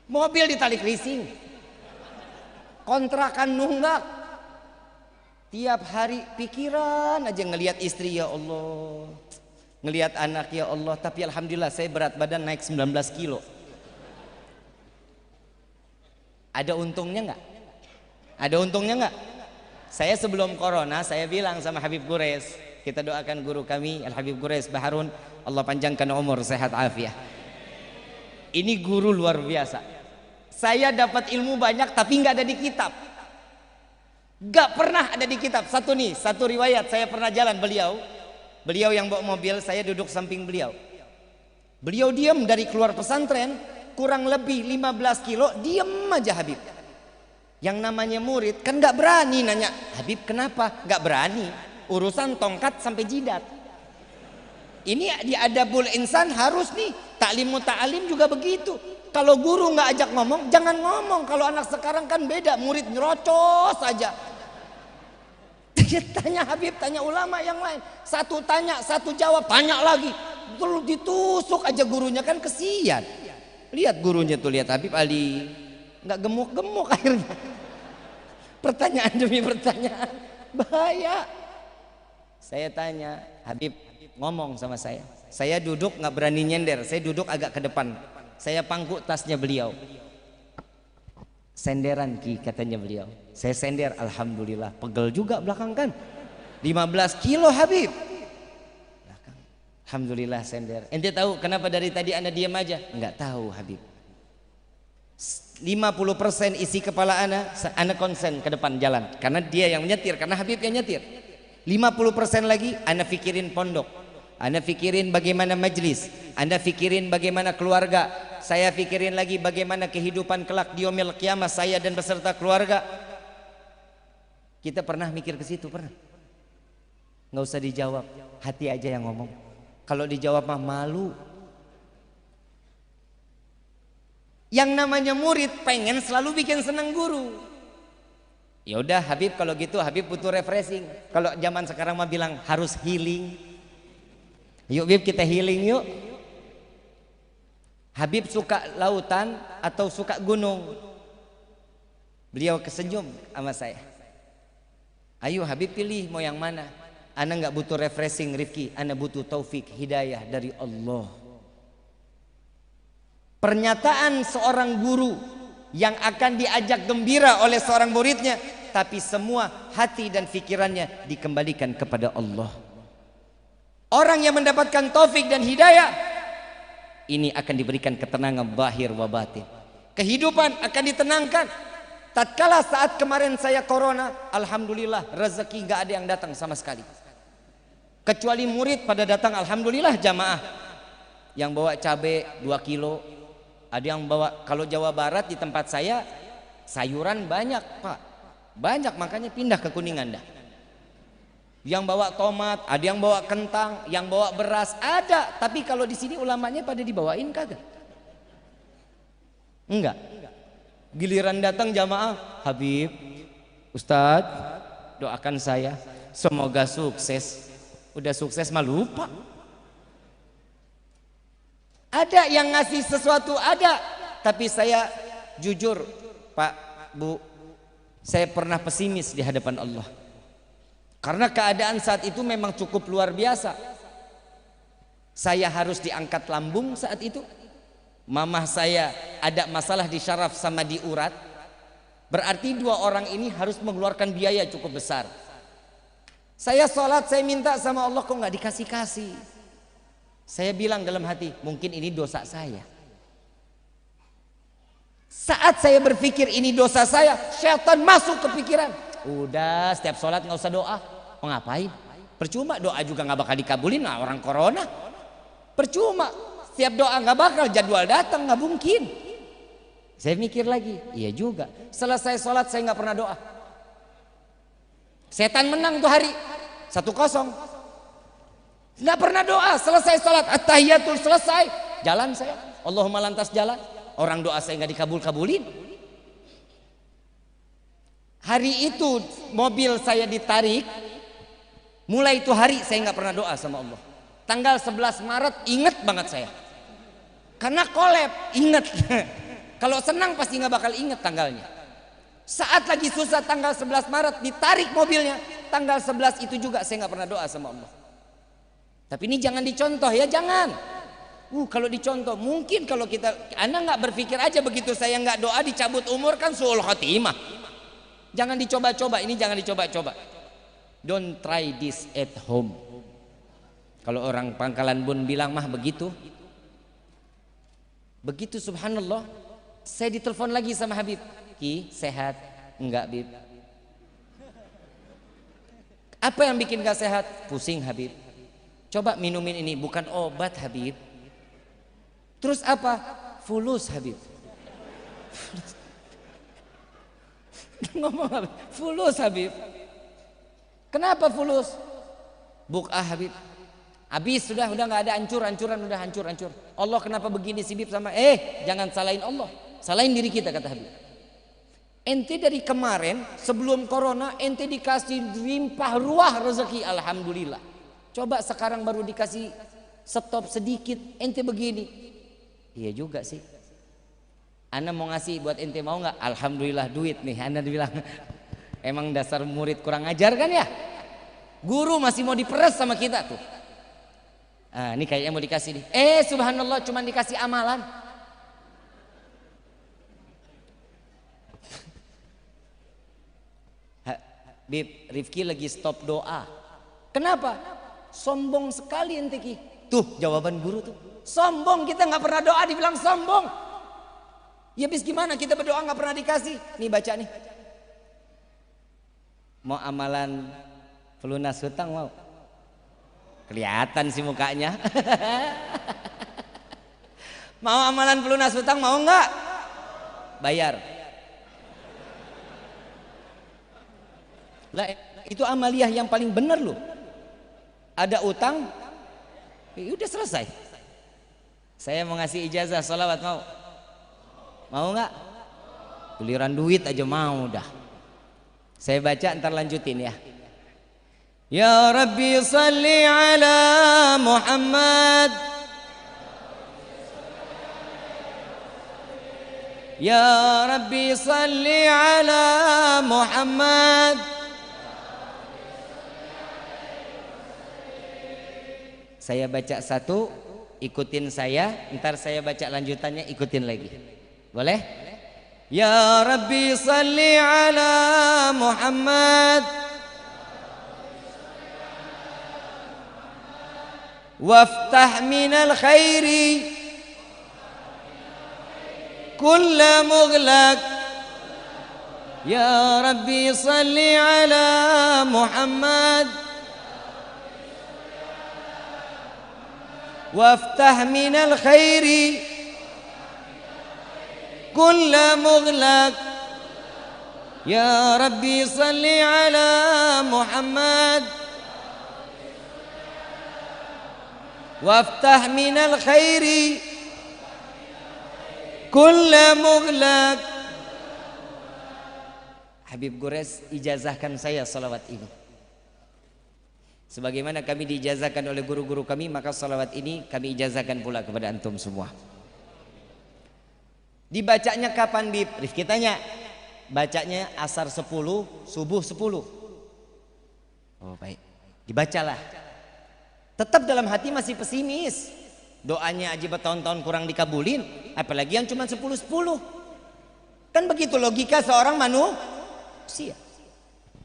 Mobil ditalik leasing, kontrakan nunggak, tiap hari pikiran aja ngelihat istri, ya Allah, ngelihat anak, ya Allah. Tapi alhamdulillah saya berat badan naik 19 kilo. Ada untungnya nggak? Ada untungnya nggak? Saya sebelum corona saya bilang sama Habib Gures, kita doakan guru kami Al Habib Gures Baharun, Allah panjangkan umur, sehat afiah. Ini guru luar biasa. Saya dapat ilmu banyak tapi nggak ada di kitab. Nggak pernah ada di kitab. Satu riwayat saya pernah jalan beliau yang bawa mobil, saya duduk samping beliau. Beliau diam dari keluar pesantren kurang lebih 15 kilo, diam aja Habib. Yang namanya murid kan nggak berani nanya, Habib kenapa? Nggak berani. Urusan tongkat sampai jidat. Ini di adabul insan harus nih. Ta'limu ta'alim juga begitu. Kalau guru nggak ajak ngomong, jangan ngomong. Kalau anak sekarang kan beda, murid nyerocos aja. Dia tanya Habib, tanya ulama yang lain. Satu tanya, satu jawab, tanya lagi. Terus ditusuk aja gurunya, kan kesian. Lihat gurunya tuh, lihat Habib Ali, nggak gemuk-gemuk akhirnya. Pertanyaan demi pertanyaan, bahaya. Saya tanya, Habib ngomong sama saya. Saya duduk nggak berani nyender, saya duduk agak ke depan. Saya pangku tasnya beliau. Senderan Ki, katanya beliau. Saya sender, alhamdulillah. Pegel juga belakang kan. 15 kilo Habib. Belakang. Alhamdulillah sender. Ente tahu kenapa dari tadi Anda diam aja? Enggak tahu Habib. 50% isi kepala Anda konsen ke depan jalan. Karena dia yang menyetir, karena Habib yang nyetir. 50% lagi Anda pikirin pondok, Anda pikirin bagaimana majlis, Anda pikirin bagaimana keluarga. Saya pikirin lagi bagaimana kehidupan kelak di yaumil qiyamah saya dan beserta keluarga. Kita pernah mikir ke situ? Pernah? Nggak usah dijawab, hati aja yang ngomong. Kalau dijawab mah malu. Yang namanya murid pengen selalu bikin senang guru. Ya udah Habib, kalau gitu Habib butuh refreshing. Kalau zaman sekarang mah bilang harus healing. Yuk Habib kita healing yuk. Habib suka lautan atau suka gunung? Beliau kesenyum sama saya. Ayo Habib pilih mau yang mana? Ana nggak butuh refreshing Rifki, ana butuh taufik hidayah dari Allah. Pernyataan seorang guru yang akan diajak gembira oleh seorang muridnya, tapi semua hati dan pikirannya dikembalikan kepada Allah. Orang yang mendapatkan taufik dan hidayah ini akan diberikan ketenangan zahir wa batin. Kehidupan akan ditenangkan. Tatkala saat kemarin saya corona, alhamdulillah rezeki nggak ada yang datang sama sekali. Kecuali murid pada datang, alhamdulillah jamaah. Yang bawa cabai 2 kilo, ada yang bawa, kalau Jawa Barat di tempat saya sayuran banyak Pak, banyak, makanya pindah ke Kuningan dah. Yang bawa tomat, ada yang bawa kentang, yang bawa beras ada. Tapi kalau di sini ulamanya pada dibawain kagak? Enggak. Giliran datang jamaah, Habib, Ustadz, doakan saya semoga sukses. Udah sukses mah lupa. Ada yang ngasih sesuatu, ada. Tapi saya jujur Pak, Bu, saya pernah pesimis di hadapan Allah. Karena keadaan saat itu memang cukup luar biasa. Saya harus diangkat lambung saat itu. Mamah saya ada masalah di syaraf sama di urat. Berarti 2 orang ini harus mengeluarkan biaya cukup besar. Saya sholat, saya minta sama Allah, kok nggak dikasih-kasih. Saya bilang dalam hati, mungkin ini dosa saya. Saat saya berpikir ini dosa saya, syaitan masuk ke pikiran. Udah setiap sholat nggak usah doa. Mau ngapain? Percuma, doa juga nggak bakal dikabulin. Nah, orang corona percuma. Setiap doa nggak bakal jadwal datang, nggak mungkin. Saya mikir lagi, iya juga. Selesai sholat saya nggak pernah doa. Setan menang tuh hari 1-0. Nggak pernah doa. Selesai sholat at-tahiyatul selesai, jalan saya. Allahumma lantas jalan. Orang doa saya nggak dikabul-kabulin. Hari itu mobil saya ditarik. Mulai itu hari saya nggak pernah doa sama Allah. Tanggal 11 Maret inget banget saya. Karena kolab inget. Kalau senang pasti nggak bakal inget tanggalnya. Saat lagi susah tanggal 11 Maret ditarik mobilnya, tanggal 11 itu juga saya nggak pernah doa sama Allah. Tapi ini jangan dicontoh ya, jangan. Kalau dicontoh mungkin kalau kita, Anda nggak berpikir aja begitu saya nggak doa dicabut umur kan suul khotimah. Jangan dicoba-coba, ini jangan dicoba-coba. Don't try this at home. Kalau orang Pangkalan Bun bilang mah begitu. Begitu subhanallah. Saya ditelepon lagi sama Habib. Ki, sehat? Enggak, Bib. Apa yang bikin gak sehat? Pusing, Habib. Coba minumin ini, bukan obat, Habib. Terus apa? Fulus, Habib. Ngomong Habib, fulus, Habib. Kenapa fulus? Buk'ah, Habib. Habis sudah nggak ada, hancuran udah hancur. Allah kenapa begini sih Bib sama? Jangan salahin Allah, salahin diri kita, kata Habib. Ente dari kemarin sebelum corona ente dikasih limpah ruah rezeki, alhamdulillah. Coba sekarang baru dikasih stop sedikit, ente begini. Iya juga sih. Ana mau ngasih buat ente, mau nggak? Alhamdulillah duit nih. Ana bilang emang dasar murid kurang ajar kan ya? Guru masih mau diperes sama kita tuh. Ini kayaknya mau dikasih nih. Subhanallah cuma dikasih amalan. Bib, Rifki lagi stop doa. Kenapa? Sombong sekali ente Ki. Tuh jawaban guru tuh. Sombong, kita nggak pernah doa dibilang sombong. Ya bis gimana kita berdoa nggak pernah dikasih. Nih baca nih. Mau amalan pelunas hutang mau? Kelihatan sih mukanya. Mau amalan pelunas hutang mau nggak? Bayar. Lah itu amaliyah yang paling benar loh. Ada utang, udah selesai. Saya mau ngasih ijazah sholawat mau? Mau nggak? Giliran duit aja mau dah. Saya baca ntar lanjutin ya. Ya Rabbi salli ala Muhammad. Ya Rabbi salli ala Muhammad. Saya baca satu, ikutin saya, ntar saya baca lanjutannya, ikutin lagi. Boleh? Ya Rabbi salli ala Muhammad. Waftah minal khairi kulla mughlaq. Ya Rabbi salli ala Muhammad. Waftah minal khairi kulla mughlaq. Ya Rabbi salli ala Muhammad. Waftah minal khairi kulla mughlaq. Habib Gores ijazahkan saya salawat ini. Sebagaimana kami diijazahkan oleh guru-guru kami, maka salawat ini kami ijazahkan pula kepada antum semua. Dibacanya kapan Bib? Rifki tanya. Bacanya asar 10, subuh 10. Oh baik, dibacalah. Tetap dalam hati masih pesimis. Doanya aja bertahun-tahun kurang dikabulin, apalagi yang cuma 10-10. Kan begitu logika seorang manusia.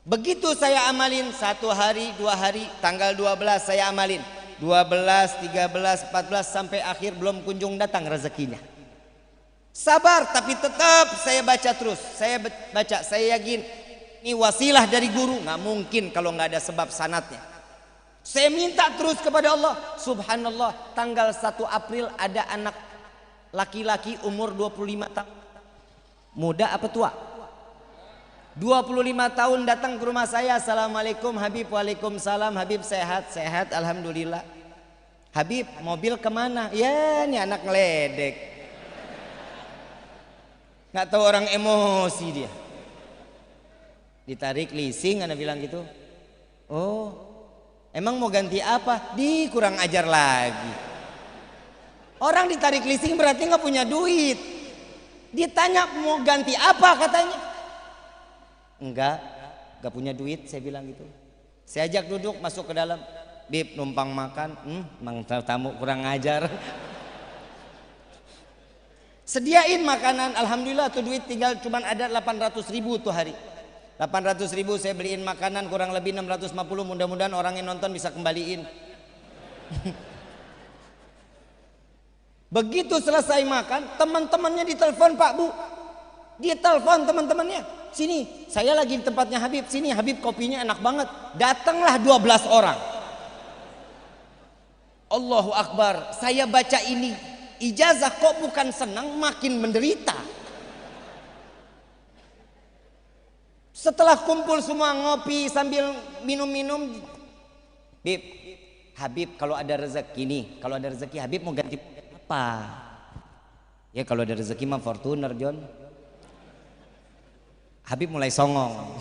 Begitu saya amalin 1 hari, 2 hari, tanggal 12 saya amalin 12, 13, 14 sampai akhir belum kunjung datang rezekinya. Sabar, tapi tetap saya baca terus. Saya baca, saya yakin ini wasilah dari guru, nggak mungkin kalau nggak ada sebab sanatnya. Saya minta terus kepada Allah subhanallah, tanggal 1 April ada anak laki-laki umur 25 tahun. Muda apa tua? 25 tahun datang ke rumah saya. Assalamualaikum Habib. Waalaikumsalam Habib. Sehat? Sehat alhamdulillah. Habib, mobil kemana? Ya ini anak ngeledek. Nggak tahu orang emosi dia. Ditarik leasing, anak bilang gitu. Oh, emang mau ganti apa? Kurang ajar lagi. Orang ditarik leasing berarti nggak punya duit. Ditanya mau ganti apa katanya. Enggak punya duit, saya bilang gitu. Saya ajak duduk masuk ke dalam. Bib, numpang makan. Mang tamu kurang ajar. Sediain makanan, alhamdulillah tuh duit tinggal cuman ada 800.000 tuh hari. 800.000 saya beliin makanan kurang lebih 650, mudah-mudahan orang yang nonton bisa kembaliin. Begitu selesai makan, teman-temannya ditelepon, Pak Bu. Dia telepon teman-temannya. Sini, saya lagi di tempatnya Habib. Sini, Habib kopinya enak banget. Datanglah 12 orang. Allahu Akbar. Saya baca ini ijazah kok bukan senang, makin menderita. Setelah kumpul semua ngopi sambil minum-minum. Bib, Habib kalau ada rezeki nih, kalau ada rezeki Habib mau ganti apa? Ya kalau ada rezeki mah Fortuner, John. Habib mulai songong.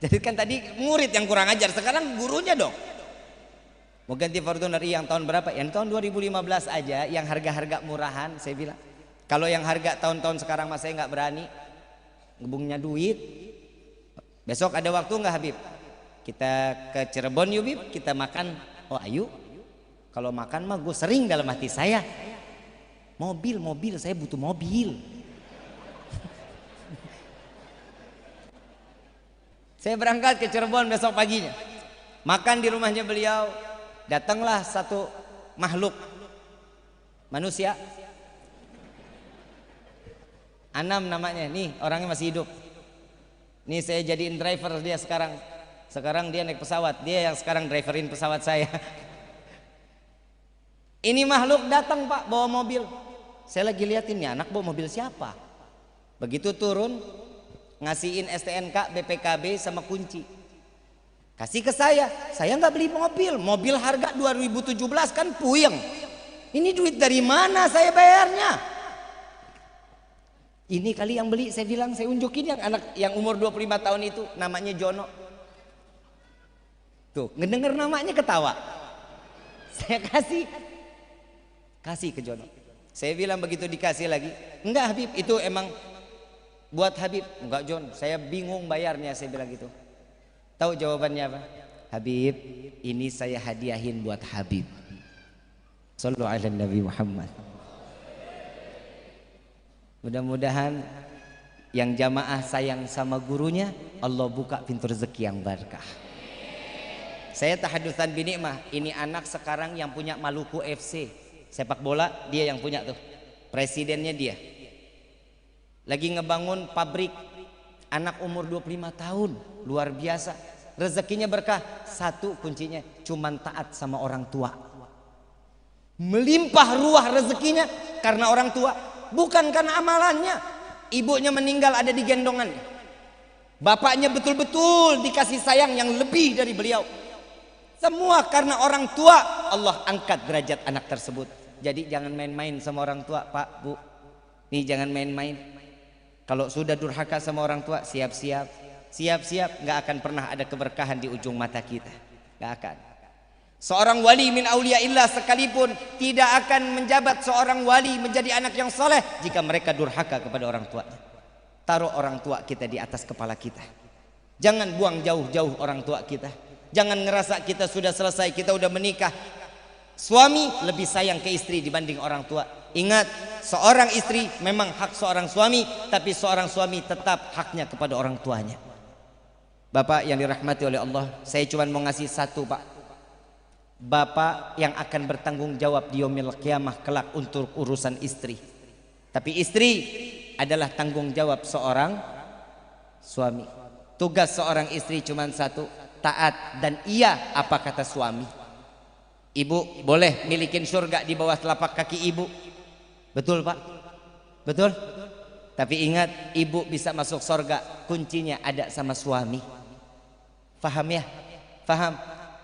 Jadi kan tadi murid yang kurang ajar, sekarang gurunya dong. Mau ganti Fortuner yang tahun berapa? Yang tahun 2015 aja, yang harga-harga murahan. Saya bilang, kalau yang harga tahun-tahun sekarang mas saya nggak berani, ngebungnya duit. Besok ada waktu nggak Habib? Kita ke Cirebon yuk Bib, kita makan. Oh ayo. Kalau makan mah gue sering dalam hati saya. Mobil, saya butuh mobil. Saya berangkat ke Cirebon besok paginya. Makan di rumahnya beliau. Datanglah satu makhluk manusia. Anam namanya. Nih orangnya masih hidup. Nih saya jadiin driver dia sekarang. Sekarang dia naik pesawat. Dia yang sekarang driverin pesawat saya. Ini makhluk datang Pak bawa mobil. Saya lagi liatin nih anak bawa mobil siapa. Begitu turun ngasihin STNK, BPKB sama kunci. Kasih ke saya nggak beli mobil harga 2017 kan puyeng. Ini duit dari mana saya bayarnya? Ini kali yang beli, saya bilang, saya unjukin yang anak yang umur 25 tahun itu, namanya Jono. Tuh, ngedenger namanya ketawa. Saya kasih ke Jono. Saya bilang begitu dikasih lagi, enggak Habib, itu emang buat Habib. Enggak John, saya bingung bayarnya, saya bilang gitu. Tahu jawabannya apa? Habib, ini saya hadiahin buat Habib. Sallu ala Nabi Muhammad. Mudah-mudahan yang jamaah sayang sama gurunya, Allah buka pintu rezeki yang berkah. Saya tahadutsan binikmah, ini anak sekarang yang punya Maluku FC sepak bola, dia yang punya tuh, presidennya dia. Lagi ngebangun pabrik, anak umur 25 tahun, luar biasa. Rezekinya berkah, satu kuncinya cuman taat sama orang tua. Melimpah ruah rezekinya karena orang tua, bukan karena amalannya. Ibunya meninggal ada di gendongannya. Bapaknya betul-betul dikasih sayang yang lebih dari beliau. Semua karena orang tua, Allah angkat derajat anak tersebut. Jadi jangan main-main sama orang tua, Pak, Bu. Nih jangan main-main. Kalau sudah durhaka sama orang tua, siap-siap nggak akan pernah ada keberkahan di ujung mata kita, nggak akan. Seorang wali min auliyaillah sekalipun tidak akan menjabat seorang wali menjadi anak yang soleh jika mereka durhaka kepada orang tuanya. Taruh orang tua kita di atas kepala kita. Jangan buang jauh-jauh orang tua kita. Jangan ngerasa kita sudah selesai, kita udah menikah. Suami lebih sayang ke istri dibanding orang tua. Ingat, seorang istri memang hak seorang suami, tapi seorang suami tetap haknya kepada orang tuanya. Bapak yang dirahmati oleh Allah, saya cuma mau ngasih satu Pak. Bapak yang akan bertanggung jawab di yaumil qiyamah kelak untuk urusan istri. Tapi istri adalah tanggung jawab seorang suami. Tugas seorang istri cuma satu, taat dan iya apa kata suami. Ibu boleh milikin surga di bawah telapak kaki ibu. Betul Pak? Betul? Tapi ingat, ibu bisa masuk surga, kuncinya ada sama suami. Faham ya? Faham?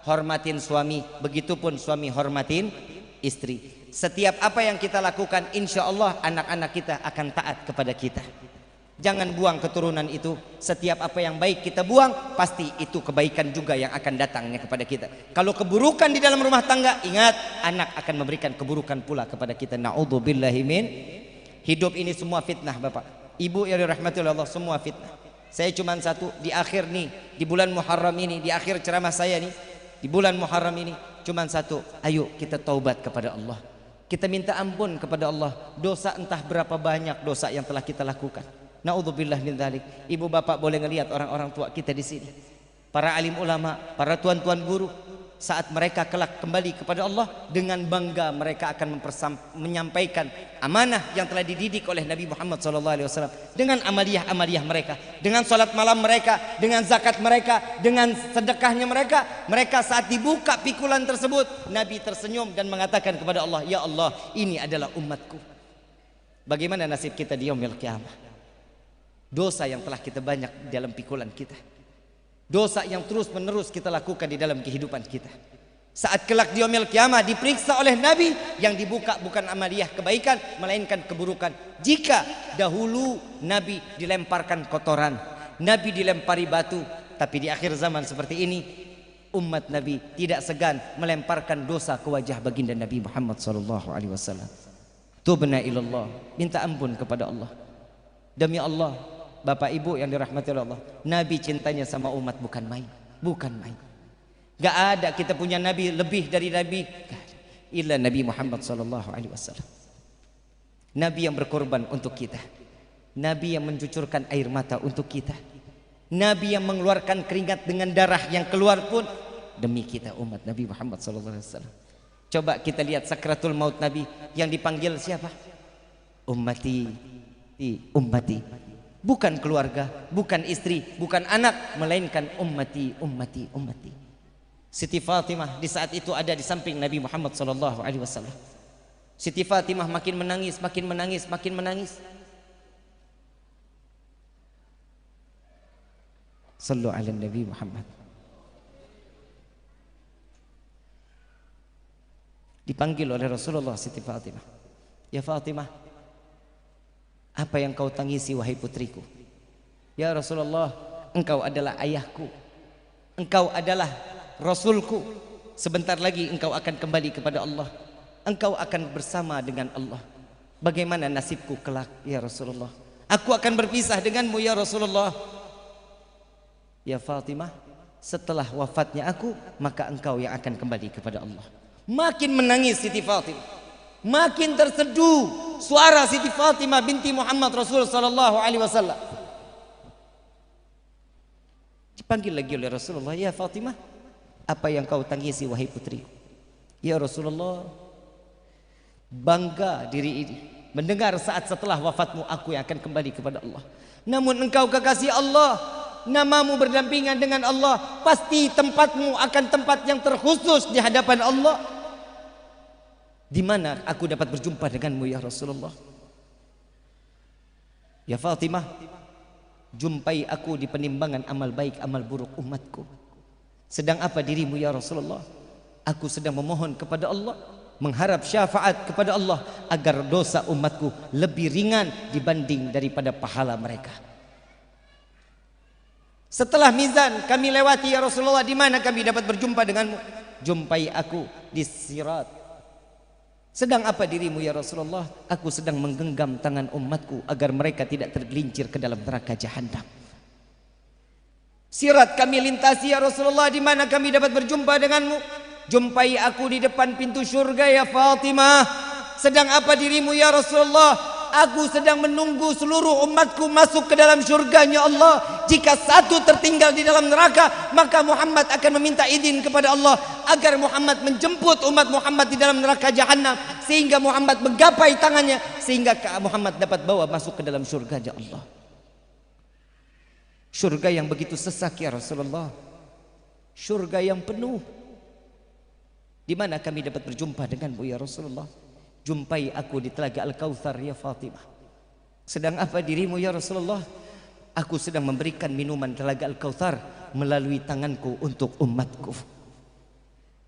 Hormatin suami, begitupun suami hormatin istri. Setiap apa yang kita lakukan, insya Allah anak-anak kita akan taat kepada kita. Jangan buang keturunan itu. Setiap apa yang baik kita buang, pasti itu kebaikan juga yang akan datangnya kepada kita. Kalau keburukan di dalam rumah tangga, ingat, anak akan memberikan keburukan pula kepada kita. Na'udzubillahi min. Hidup ini semua fitnah Bapak Ibu yang dirahmati oleh Allah, semua fitnah. Saya cuma satu, di akhir nih, di bulan Muharram ini, di akhir ceramah saya nih, di bulan Muharram ini, cuma satu, ayo kita taubat kepada Allah. Kita minta ampun kepada Allah. Dosa entah berapa banyak dosa yang telah kita lakukan. Na'udzubillah min dzalik. Ibu bapak boleh ngelihat orang-orang tua kita di sini. Para alim ulama, para tuan-tuan guru, saat mereka kelak kembali kepada Allah, dengan bangga mereka akan menyampaikan amanah yang telah dididik oleh Nabi Muhammad SAW, dengan amaliyah-amaliyah mereka, dengan salat malam mereka, dengan zakat mereka, dengan sedekahnya mereka. Mereka saat dibuka pikulan tersebut, Nabi tersenyum dan mengatakan kepada Allah, ya Allah, ini adalah umatku. Bagaimana nasib kita di yaumil qiyamah? Dosa yang telah kita banyak dalam pikulan kita, dosa yang terus menerus kita lakukan di dalam kehidupan kita. Saat kelak di yaumil qiyamah diperiksa oleh Nabi, yang dibuka bukan amaliyah kebaikan, melainkan keburukan. Jika dahulu Nabi dilemparkan kotoran, Nabi dilempari batu, tapi di akhir zaman seperti ini, umat Nabi tidak segan melemparkan dosa ke wajah baginda Nabi Muhammad SAW. Tubna ilallah, minta ampun kepada Allah. Demi Allah, Bapak Ibu yang dirahmati oleh Allah, Nabi cintanya sama umat bukan main, bukan main. Gak ada kita punya Nabi lebih dari Nabi, illa Nabi Muhammad SAW. Nabi yang berkorban untuk kita, Nabi yang mencucurkan air mata untuk kita, Nabi yang mengeluarkan keringat dengan darah yang keluar pun demi kita umat Nabi Muhammad SAW. Coba kita lihat sakratul maut Nabi yang dipanggil siapa? Ummati, ummati. Bukan keluarga, bukan istri, bukan anak, melainkan ummati, ummati, ummati. Siti Fatimah di saat itu ada di samping Nabi Muhammad SAW. Siti Fatimah makin menangis, makin menangis, makin menangis. Sallu ala Nabi Muhammad. Dipanggil oleh Rasulullah Siti Fatimah, ya Fatimah, apa yang kau tangisi wahai putriku? Ya Rasulullah, engkau adalah ayahku, engkau adalah Rasulku. Sebentar lagi engkau akan kembali kepada Allah, engkau akan bersama dengan Allah. Bagaimana nasibku kelak ya Rasulullah? Aku akan berpisah denganmu ya Rasulullah. Ya Fatimah, setelah wafatnya aku, maka engkau yang akan kembali kepada Allah. Makin menangis Siti Fatimah, makin terseduh suara Siti Fatimah binti Muhammad Rasul sallallahu alaihi wasallam. Dipanggil lagi oleh Rasulullah, ya Fatimah, apa yang kau tangisi wahai putri? Ya Rasulullah, bangga diri ini mendengar saat setelah wafatmu aku yang akan kembali kepada Allah. Namun engkau kekasih Allah, namamu berdampingan dengan Allah, pasti tempatmu akan tempat yang terkhusus di hadapan Allah. Di mana aku dapat berjumpa denganmu ya Rasulullah? Ya Fatimah, jumpai aku di penimbangan amal baik amal buruk umatku. Sedang apa dirimu ya Rasulullah? Aku sedang memohon kepada Allah, mengharap syafaat kepada Allah agar dosa umatku lebih ringan dibanding daripada pahala mereka. Setelah mizan kami lewati ya Rasulullah, di mana kami dapat berjumpa denganmu? Jumpai aku di sirat. Sedang apa dirimu ya Rasulullah? Aku sedang menggenggam tangan umatku agar mereka tidak tergelincir ke dalam neraka jahanam. Sirat kami lintasi ya Rasulullah, di mana kami dapat berjumpa denganmu? Jumpai aku di depan pintu surga ya Fatimah. Sedang apa dirimu ya Rasulullah? Aku sedang menunggu seluruh umatku masuk ke dalam surganya Allah. Jika satu tertinggal di dalam neraka, maka Muhammad akan meminta izin kepada Allah agar Muhammad menjemput umat Muhammad di dalam neraka jahanam, sehingga Muhammad menggapai tangannya, sehingga Muhammad dapat bawa masuk ke dalam surganya Allah. Surga yang begitu sesak ya Rasulullah, surga yang penuh. Di mana kami dapat berjumpa denganmu ya Rasulullah? Jumpai aku di telaga Al-Kautsar ya Fatimah. Sedang apa dirimu ya Rasulullah? Aku sedang memberikan minuman telaga Al-Kautsar melalui tanganku untuk umatku.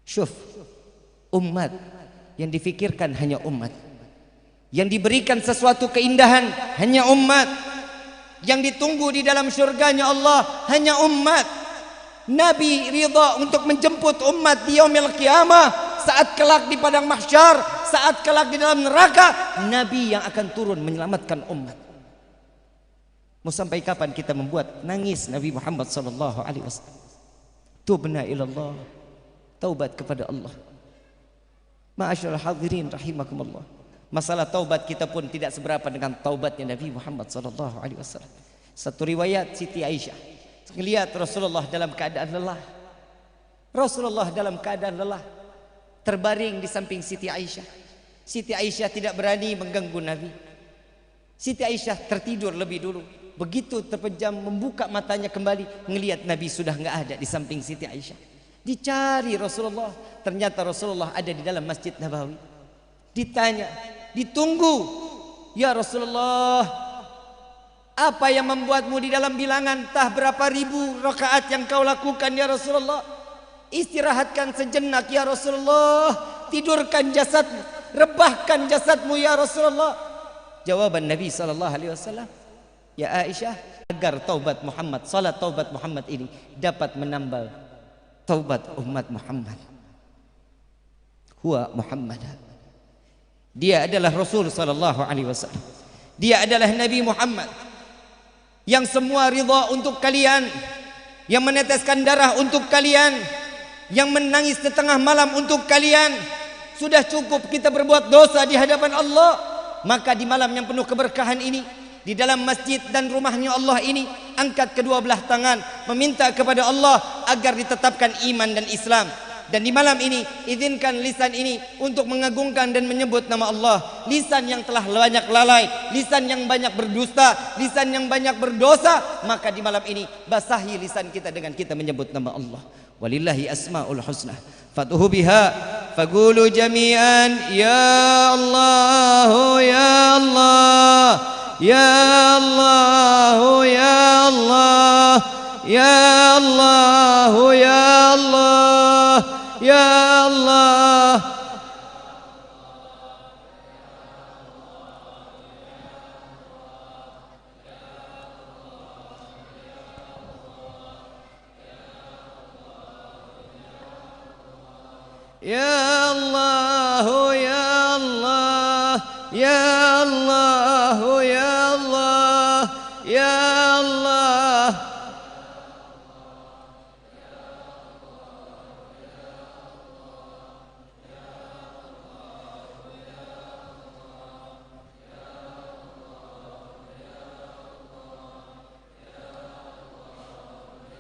Syuf, umat yang difikirkan hanya umat, yang diberikan sesuatu keindahan hanya umat, yang ditunggu di dalam syurganya Allah hanya umat. Nabi ridha untuk menjemput umat di yaumil qiyamah, saat kelak di padang mahsyar, saat kelak di dalam neraka. Nabi yang akan turun menyelamatkan umat. Mau sampai kapan kita membuat nangis Nabi Muhammad sallallahu alaihi wasallam? Tubna ilallah, taubat kepada Allah. Ma'asyiral hadirin rahimakumullah. Masalah taubat kita pun tidak seberapa dengan taubatnya Nabi Muhammad sallallahu alaihi wasallam. Satu riwayat Siti Aisyah melihat Rasulullah dalam keadaan lelah. Rasulullah dalam keadaan lelah terbaring di samping Siti Aisyah. Siti Aisyah tidak berani mengganggu Nabi. Siti Aisyah tertidur lebih dulu. Begitu terpejam membuka matanya kembali, melihat Nabi sudah enggak ada di samping Siti Aisyah. Dicari Rasulullah, ternyata Rasulullah ada di dalam Masjid Nabawi. Ditanya, ditunggu, ya Rasulullah, apa yang membuatmu di dalam bilangan entah berapa ribu rakaat yang kau lakukan ya Rasulullah? Istirahatkan sejenak ya Rasulullah, tidurkan jasadmu, rebahkan jasadmu ya Rasulullah. Jawaban Nabi sallallahu alaihi wasallam, ya Aisyah, agar taubat Muhammad, salat taubat Muhammad ini dapat menambal taubat umat Muhammad. Huwa Muhammad. Dia adalah Rasul sallallahu alaihi wasallam. Dia adalah Nabi Muhammad yang semua ridha untuk kalian, yang meneteskan darah untuk kalian, yang menangis di tengah malam untuk kalian. Sudah cukup kita berbuat dosa di hadapan Allah, maka di malam yang penuh keberkahan ini, di dalam masjid dan rumahnya Allah ini, angkat kedua belah tangan meminta kepada Allah agar ditetapkan iman dan Islam. Dan di malam ini izinkan lisan ini untuk mengagungkan dan menyebut nama Allah. Lisan yang telah banyak lalai, lisan yang banyak berdusta, lisan yang banyak berdosa, maka di malam ini basahi lisan kita dengan kita menyebut nama Allah. Walillahi asmaul husna fatuhu biha faqulu jami'an ya Allah ya Allah ya Allah ya Allah ya Allah ya Allah ya Allah. Ya Allah ya Allah ya Allah ya Allah ya Allah.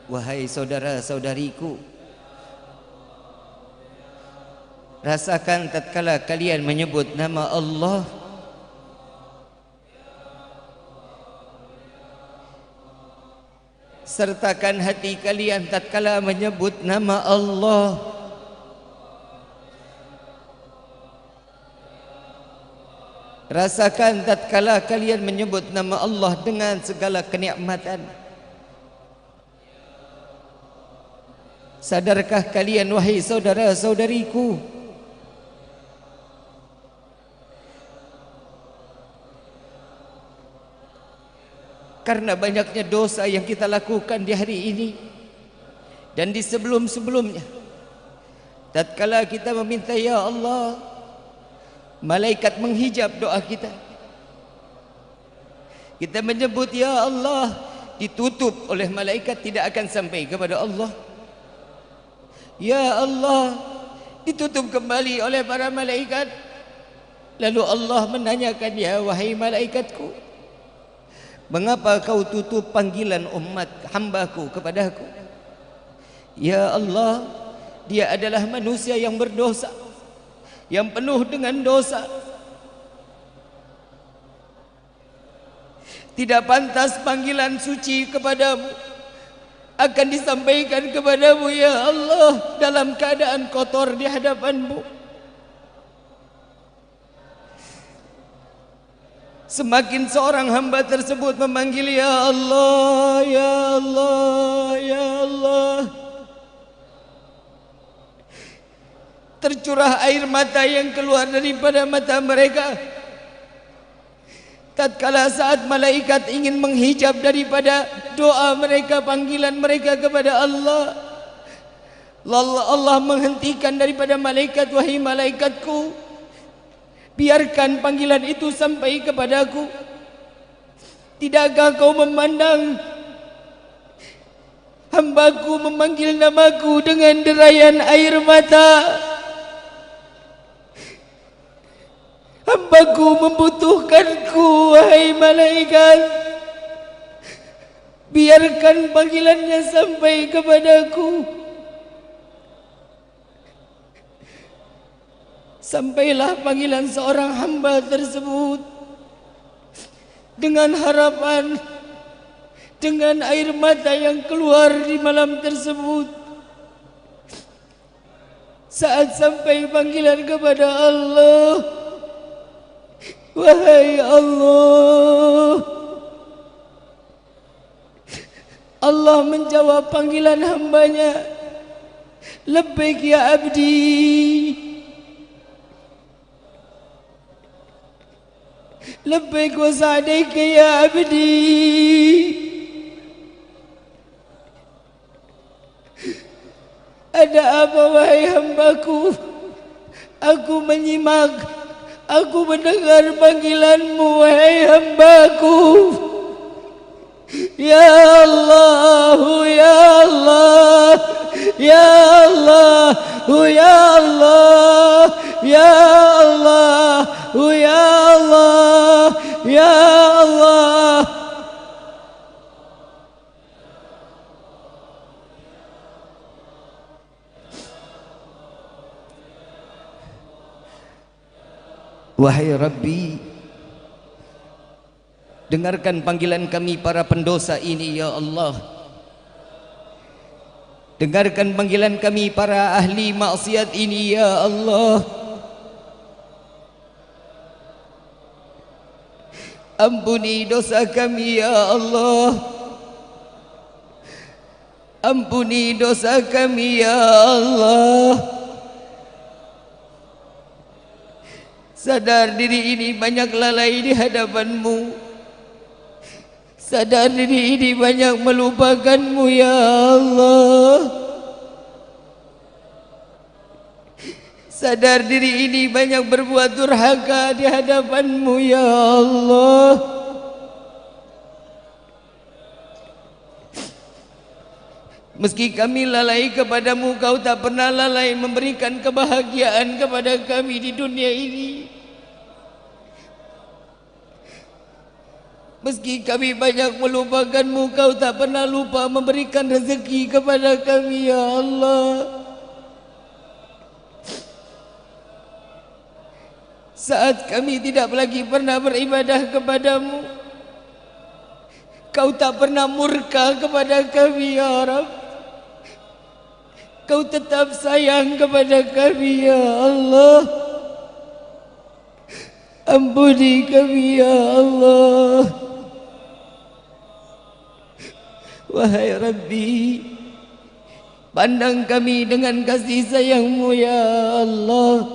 Wahai saudara-saudariku, rasakan tatkala kalian menyebut nama Allah, sertakan hati kalian tatkala menyebut nama Allah. Rasakan tatkala kalian menyebut nama Allah dengan segala kenikmatan. Sadarkah kalian wahai saudara-saudariku, karena banyaknya dosa yang kita lakukan di hari ini dan di sebelum-sebelumnya, tatkala kita meminta ya Allah, malaikat menghijab doa kita. Kita menyebut ya Allah, ditutup oleh malaikat, tidak akan sampai kepada Allah. Ya Allah, ditutup kembali oleh para malaikat. Lalu Allah menanyakan, ya wahai malaikatku, mengapa kau tutup panggilan umat hambaku kepadaku? Ya Allah, dia adalah manusia yang berdosa, yang penuh dengan dosa. Tidak pantas panggilan suci kepadamu. akan disampaikan kepadamu ya Allah dalam keadaan kotor di hadapanmu. Semakin seorang hamba tersebut memanggil ya Allah, ya Allah, ya Allah, tercurah air mata yang keluar daripada mata mereka. Tatkala saat malaikat ingin menghijab daripada doa mereka, panggilan mereka kepada Allah, Allah menghentikan daripada malaikat, wahai malaikatku, biarkan panggilan itu sampai kepadaku. Tidakkah kau memandang hambaku memanggil namaku dengan derayan air mata? Hambaku membutuhkanku, wahai malaikat. Biarkan panggilannya sampai kepadaku. Sampailah panggilan seorang hamba tersebut dengan harapan, dengan air mata yang keluar di malam tersebut. Saat sampai panggilan kepada Allah, wahai Allah, Allah menjawab panggilan hambanya, labbaik ya abdi, labbaik wa sa'daik ya abdi. Ada apa wahai hambaku? Aku menyimak, aku mendengar panggilanmu wahai hambaku. Ya Allah, ya Allah, ya Allah, ya Allah, ya Allah, ya Allah, ya Allah. Wahai Rabbi, dengarkan panggilan kami para pendosa ini ya Allah. Dengarkan panggilan kami para ahli maksiat ini ya Allah. Ampuni dosa kami ya Allah. Ampuni dosa kami ya Allah. Sadar diri ini banyak lalai di hadapanmu. Sadar diri ini banyak melupakanmu ya Allah. Sadar diri ini banyak berbuat durhaka di hadapanmu ya Allah. Meski kami lalai kepadamu, kau tak pernah lalai memberikan kebahagiaan kepada kami di dunia ini. Meski kami banyak melupakanmu, kau tak pernah lupa memberikan rezeki kepada kami ya Allah. Saat kami tidak lagi pernah beribadah kepadamu, kau tak pernah murka kepada kami ya Rabb. Kau tetap sayang kepada kami ya Allah. Ampuni kami ya Allah. Wahai Rabbi, pandang kami dengan kasih sayang-Mu ya Allah.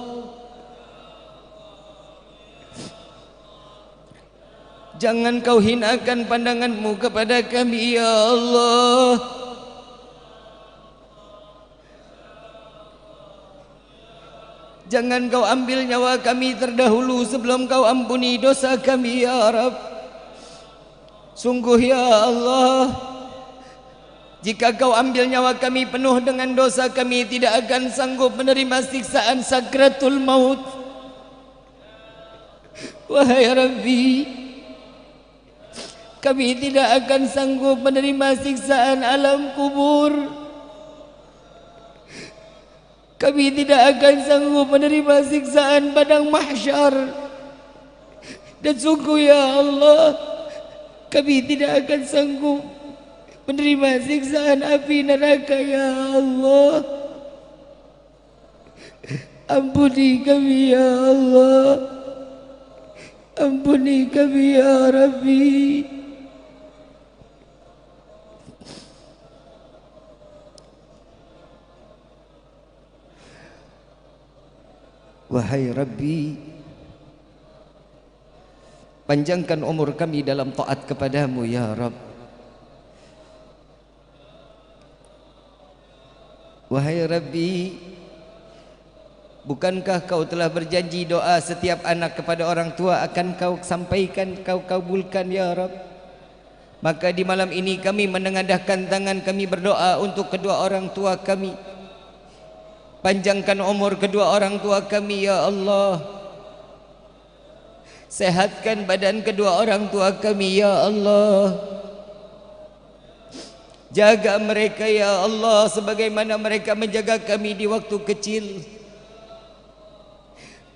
Jangan kau hinakan pandangan-Mu kepada kami ya Allah. Jangan kau ambil nyawa kami terdahulu sebelum kau ampuni dosa kami ya Rabb. Sungguh ya Allah, jika kau ambil nyawa kami penuh dengan dosa, kami tidak akan sanggup menerima siksaan sakratul maut. Wahai Rabbi, kami tidak akan sanggup menerima siksaan alam kubur. Kami tidak akan sanggup menerima siksaan padang mahsyar. Dan sungguh ya Allah, kami tidak akan sanggup menerima siksaan api neraka ya Allah. Ampuni kami ya Allah, ampuni kami ya Rabbi. Wahai Rabbi, panjangkan umur kami dalam taat kepadamu ya Rabb. Wahai Rabbi, bukankah kau telah berjanji doa setiap anak kepada orang tua akan kau sampaikan, kau kabulkan ya Rabb. Maka di malam ini kami menengadahkan tangan kami berdoa untuk kedua orang tua kami. Panjangkan umur kedua orang tua kami ya Allah. Sehatkan badan kedua orang tua kami ya Allah. Jaga mereka ya Allah sebagaimana mereka menjaga kami di waktu kecil.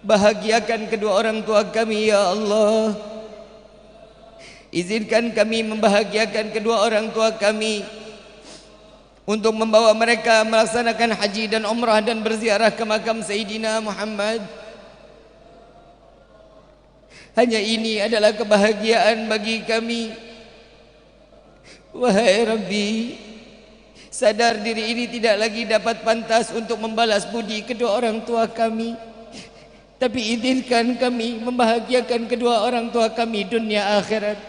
Bahagiakan kedua orang tua kami ya Allah. Izinkan kami membahagiakan kedua orang tua kami untuk membawa mereka melaksanakan haji dan umrah dan berziarah ke makam Sayyidina Muhammad. Hanya ini adalah kebahagiaan bagi kami. Wahai Rabbi, sadar diri ini tidak lagi dapat pantas untuk membalas budi kedua orang tua kami, tapi izinkan kami membahagiakan kedua orang tua kami dunia akhirat.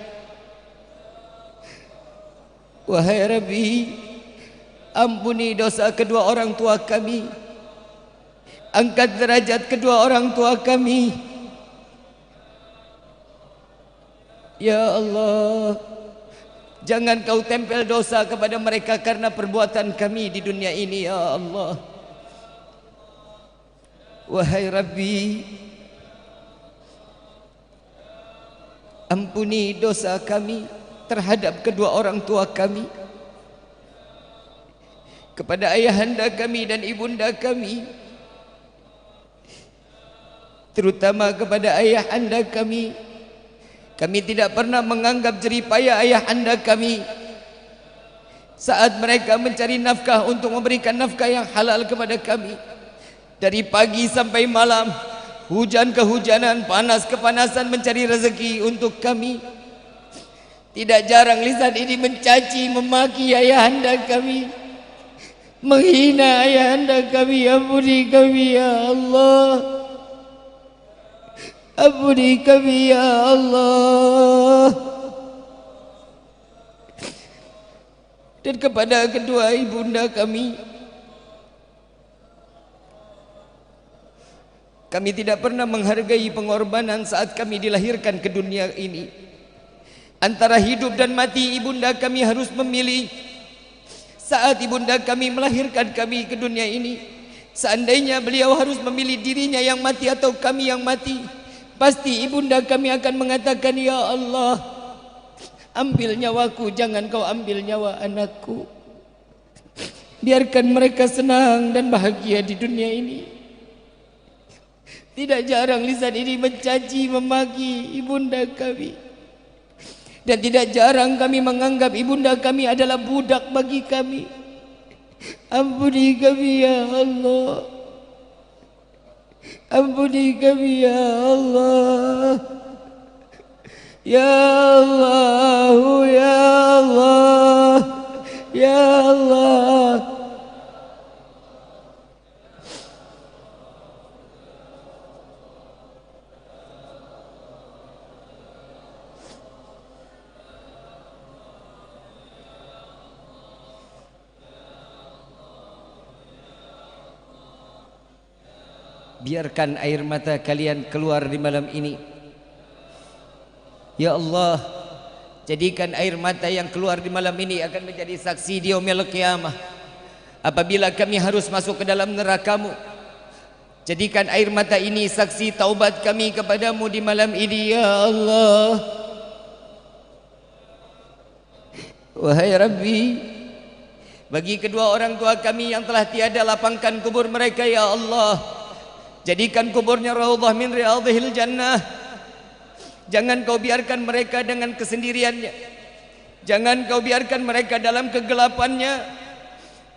Wahai Rabbi, ampuni dosa kedua orang tua kami, angkat derajat kedua orang tua kami ya Allah. Jangan kau tempel dosa kepada mereka karena perbuatan kami di dunia ini ya Allah. Wahai Rabbi, ampuni dosa kami terhadap kedua orang tua kami, kepada ayahanda kami dan ibunda kami, terutama kepada ayahanda kami. Kami tidak pernah menganggap jeripaya ayahanda kami saat mereka mencari nafkah untuk memberikan nafkah yang halal kepada kami. Dari pagi sampai malam, hujan kehujanan, panas kepanasan mencari rezeki untuk kami. Tidak jarang lisan ini mencaci, memaki ayahanda kami, menghina ayahanda kami. Ampuni kami ya Allah, ampuni kami ya Allah. Dan kepada kedua ibunda kami, kami tidak pernah menghargai pengorbanan saat kami dilahirkan ke dunia ini. Antara hidup dan mati ibunda kami harus memilih. Saat ibunda kami melahirkan kami ke dunia ini, seandainya beliau harus memilih dirinya yang mati atau kami yang mati, pasti ibunda kami akan mengatakan, ya Allah, ambil nyawaku, jangan kau ambil nyawa anakku. Biarkan mereka senang dan bahagia di dunia ini. Tidak jarang lisan ini mencaci, memaki ibunda kami. Dan tidak jarang kami menganggap ibunda kami adalah budak bagi kami. Ampuni kami ya Allah, ampuni kami ya Allah. Ya Allah, ya Allah, ya Allah. Biarkan air mata kalian keluar di malam ini. Ya Allah, jadikan air mata yang keluar di malam ini akan menjadi saksi di yaumil qiyamah. Apabila kami harus masuk ke dalam neraka-Mu, jadikan air mata ini saksi taubat kami kepadamu di malam ini ya Allah. Wahai Rabbi, bagi kedua orang tua kami yang telah tiada, lapangkan kubur mereka ya Allah. Jadikan kuburnya raudhah min riyadhil jannah. Jangan kau biarkan mereka dengan kesendiriannya. Jangan kau biarkan mereka dalam kegelapannya.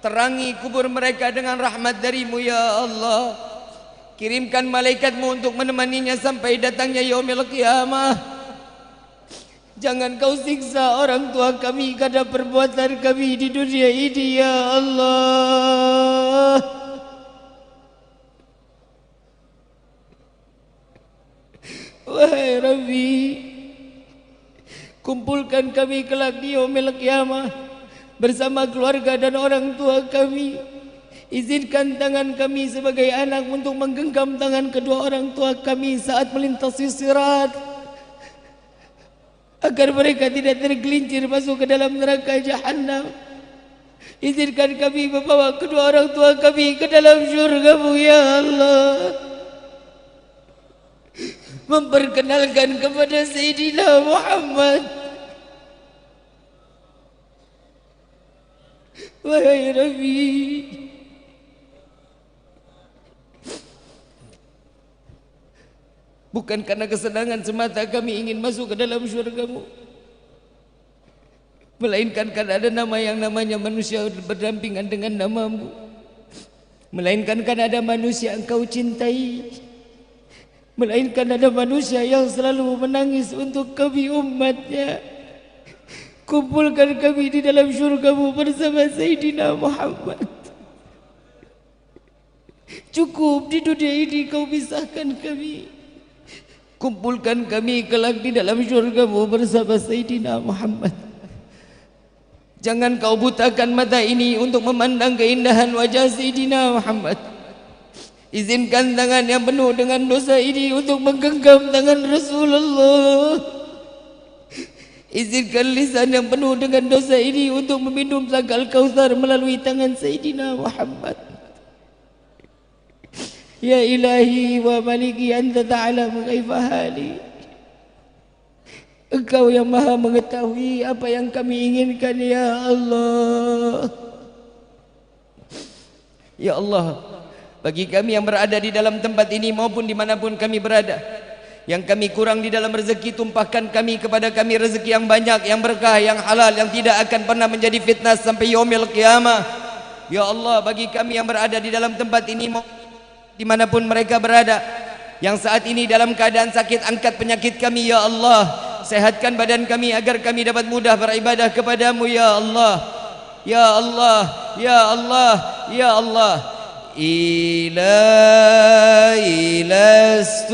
Terangi kubur mereka dengan rahmat darimu ya Allah. Kirimkan malaikatmu untuk menemaninya sampai datangnya yaumil qiyamah. Jangan kau siksa orang tua kami karena perbuatan kami di dunia ini ya Allah. Wahai Rabbi, kumpulkan kami kelak di yaumil qiyamah bersama keluarga dan orang tua kami. Izinkan tangan kami sebagai anak untuk menggenggam tangan kedua orang tua kami saat melintasi sirat, agar mereka tidak tergelincir masuk ke dalam neraka Jahannam. Izinkan kami membawa kedua orang tua kami ke dalam syurga-Mu ya Allah. Memperkenalkan kepada Sayyidina Muhammad. Wahai Rabbi, bukan karena kesenangan semata kami ingin masuk ke dalam syurga-Mu, melainkan karena ada nama yang namanya manusia berdampingan dengan nama-Mu, melainkan karena ada manusia Engkau cintai, melainkan ada manusia yang selalu menangis untuk kami umatnya. Kumpulkan kami di dalam syurga-Mu bersama Sayyidina Muhammad. Cukup di dunia ini kau pisahkan kami. Kumpulkan kami kelak di dalam syurga-Mu bersama Sayyidina Muhammad. Jangan kau butakan mata ini untuk memandang keindahan wajah Sayyidina Muhammad. Izinkan tangan yang penuh dengan dosa ini untuk menggenggam tangan Rasulullah. Izinkan lisan yang penuh dengan dosa ini untuk meminum telaga Al-Kautsar melalui tangan Sayyidina Muhammad. Ya ilahi wa maliki anta ta'lamu kaifa hali. Engkau yang maha mengetahui apa yang kami inginkan ya Allah. Ya Allah, bagi kami yang berada di dalam tempat ini maupun dimanapun kami berada, yang kami kurang di dalam rezeki, tumpahkan kami kepada kami rezeki yang banyak, yang berkah, yang halal, yang tidak akan pernah menjadi fitnah sampai yaumil qiyamah. Ya Allah, bagi kami yang berada di dalam tempat ini dimanapun mereka berada, yang saat ini dalam keadaan sakit, angkat penyakit kami ya Allah. Sehatkan badan kami agar kami dapat mudah beribadah kepadamu ya Allah. Ya Allah, ya Allah, ya Allah. إلهي لست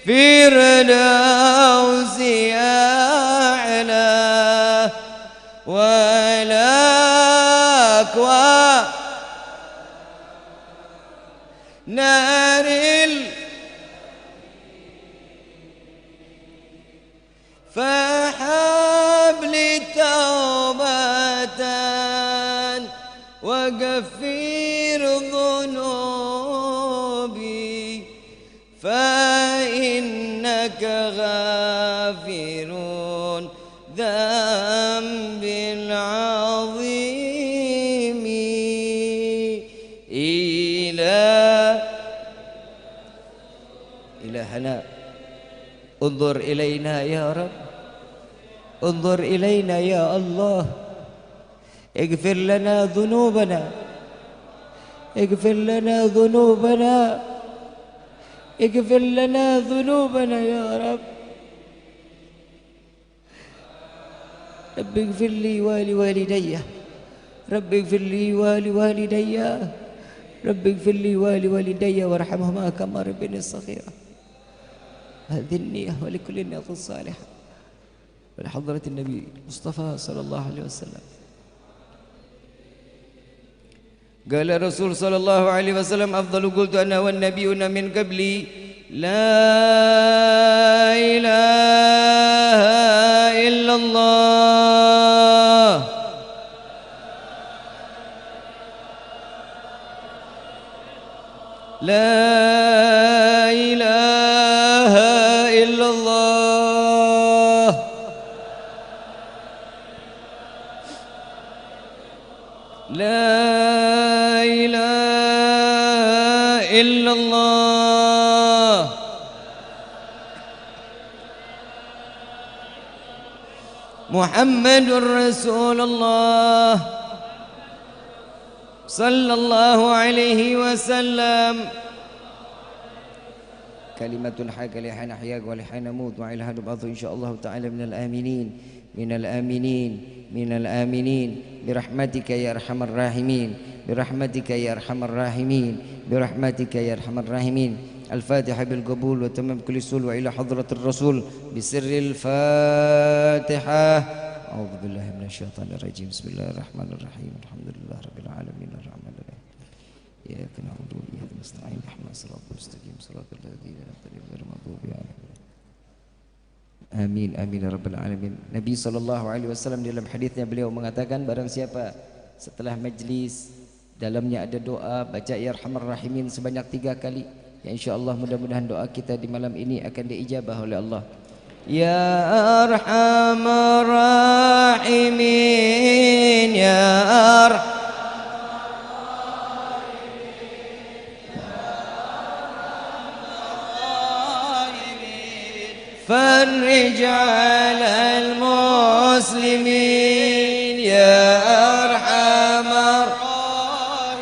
للفردوس أعلى ولا أكوى نار فحبل توبة وغفر ذنوبي فإنك غافر ذنب العظيم إلهنا انظر إلينا يا رب، انظر إلينا يا الله. اغفر لنا ذنوبنا، اغفر لنا ذنوبنا، اغفر لنا ذنوبنا يا رب. رب اغفر لي ولوالدي، رب اغفر لي ولوالدي، رب اغفر لي ولوالدي وارحمهما كما ربني صغيرا. هذه النية ولكل النية الصالحة ولحضرة النبي المصطفى صلى الله عليه وسلم. قال الرسول صلى الله عليه وسلم أفضل قلت أنا والنبيون من قبلي لا إله إلا الله لا إله إلا الله لا إلا الله محمد رسول الله صلى الله عليه وسلم كلمة حق لحين أحياك ولحين أموت وعلى هذا بعض إن شاء الله تعالى من الآمنين من الآمنين من الآمنين برحمتك يا أرحم الراحمين برحمتك يا أرحم الراحمين برحمتك يا أرحم الراحمين الفاتحة بالقبول وتمام كل سول وإلى حضرة الرسول بسر الفاتحة أعوذ بالله من الشيطان الرجيم بسم الله الرحمن الرحيم الحمد لله رب العالمين الرحمن الرحيم إياك نعبد وإياك نستعين اهدنا الصراط المستقيم صراط الذين أنعمت عليهم غير المغضوب عليهم Amin amin ya rabbal alamin. Nabi SAW dalam hadisnya beliau mengatakan barang siapa setelah majlis dalamnya ada doa baca ya arhamar rahimin sebanyak 3 kali ya insyaallah mudah-mudahan doa kita di malam ini akan diijabah oleh Allah. Ya arhamar rahimin ya فرج على المسلمين يا أرحم الراحمين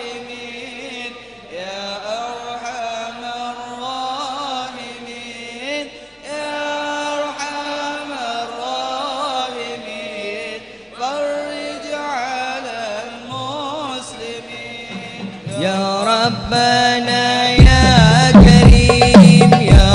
يا أرحم الراحمين يا أرحم الراحمين فرج على المسلمين يا ربنا يا كريم يا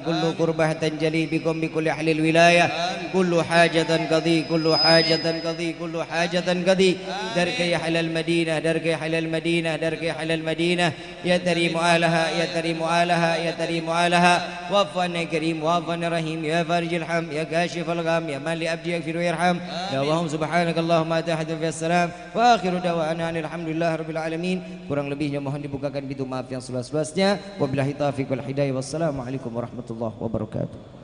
كل قربة تنجلي بكم بكل أهل الولاية كل حاجة قضي كل حاجة قضي كل حاجة قضي درك يا أهل المدينة درك يا أهل المدينة درك يا أهل المدينة يا تريم آلها يا تريم آلها يا تريم آلها وفنا كريم وفنا رحيم يا فارج الحم يا كاشف الغم يا من لأبدي يغفر ويرحم يا اللهم سبحانك subhanakallahumma tahadu fi salam wa akhiru da'wana alhamdulillahirabbil alamin. Kurang lebihnya mohon dibukakan pintu maaf yang seluas-luasnya. Wabillahi taufiq wal hidayah. Wassalamualaikum warahmatullahi wabarakatuh.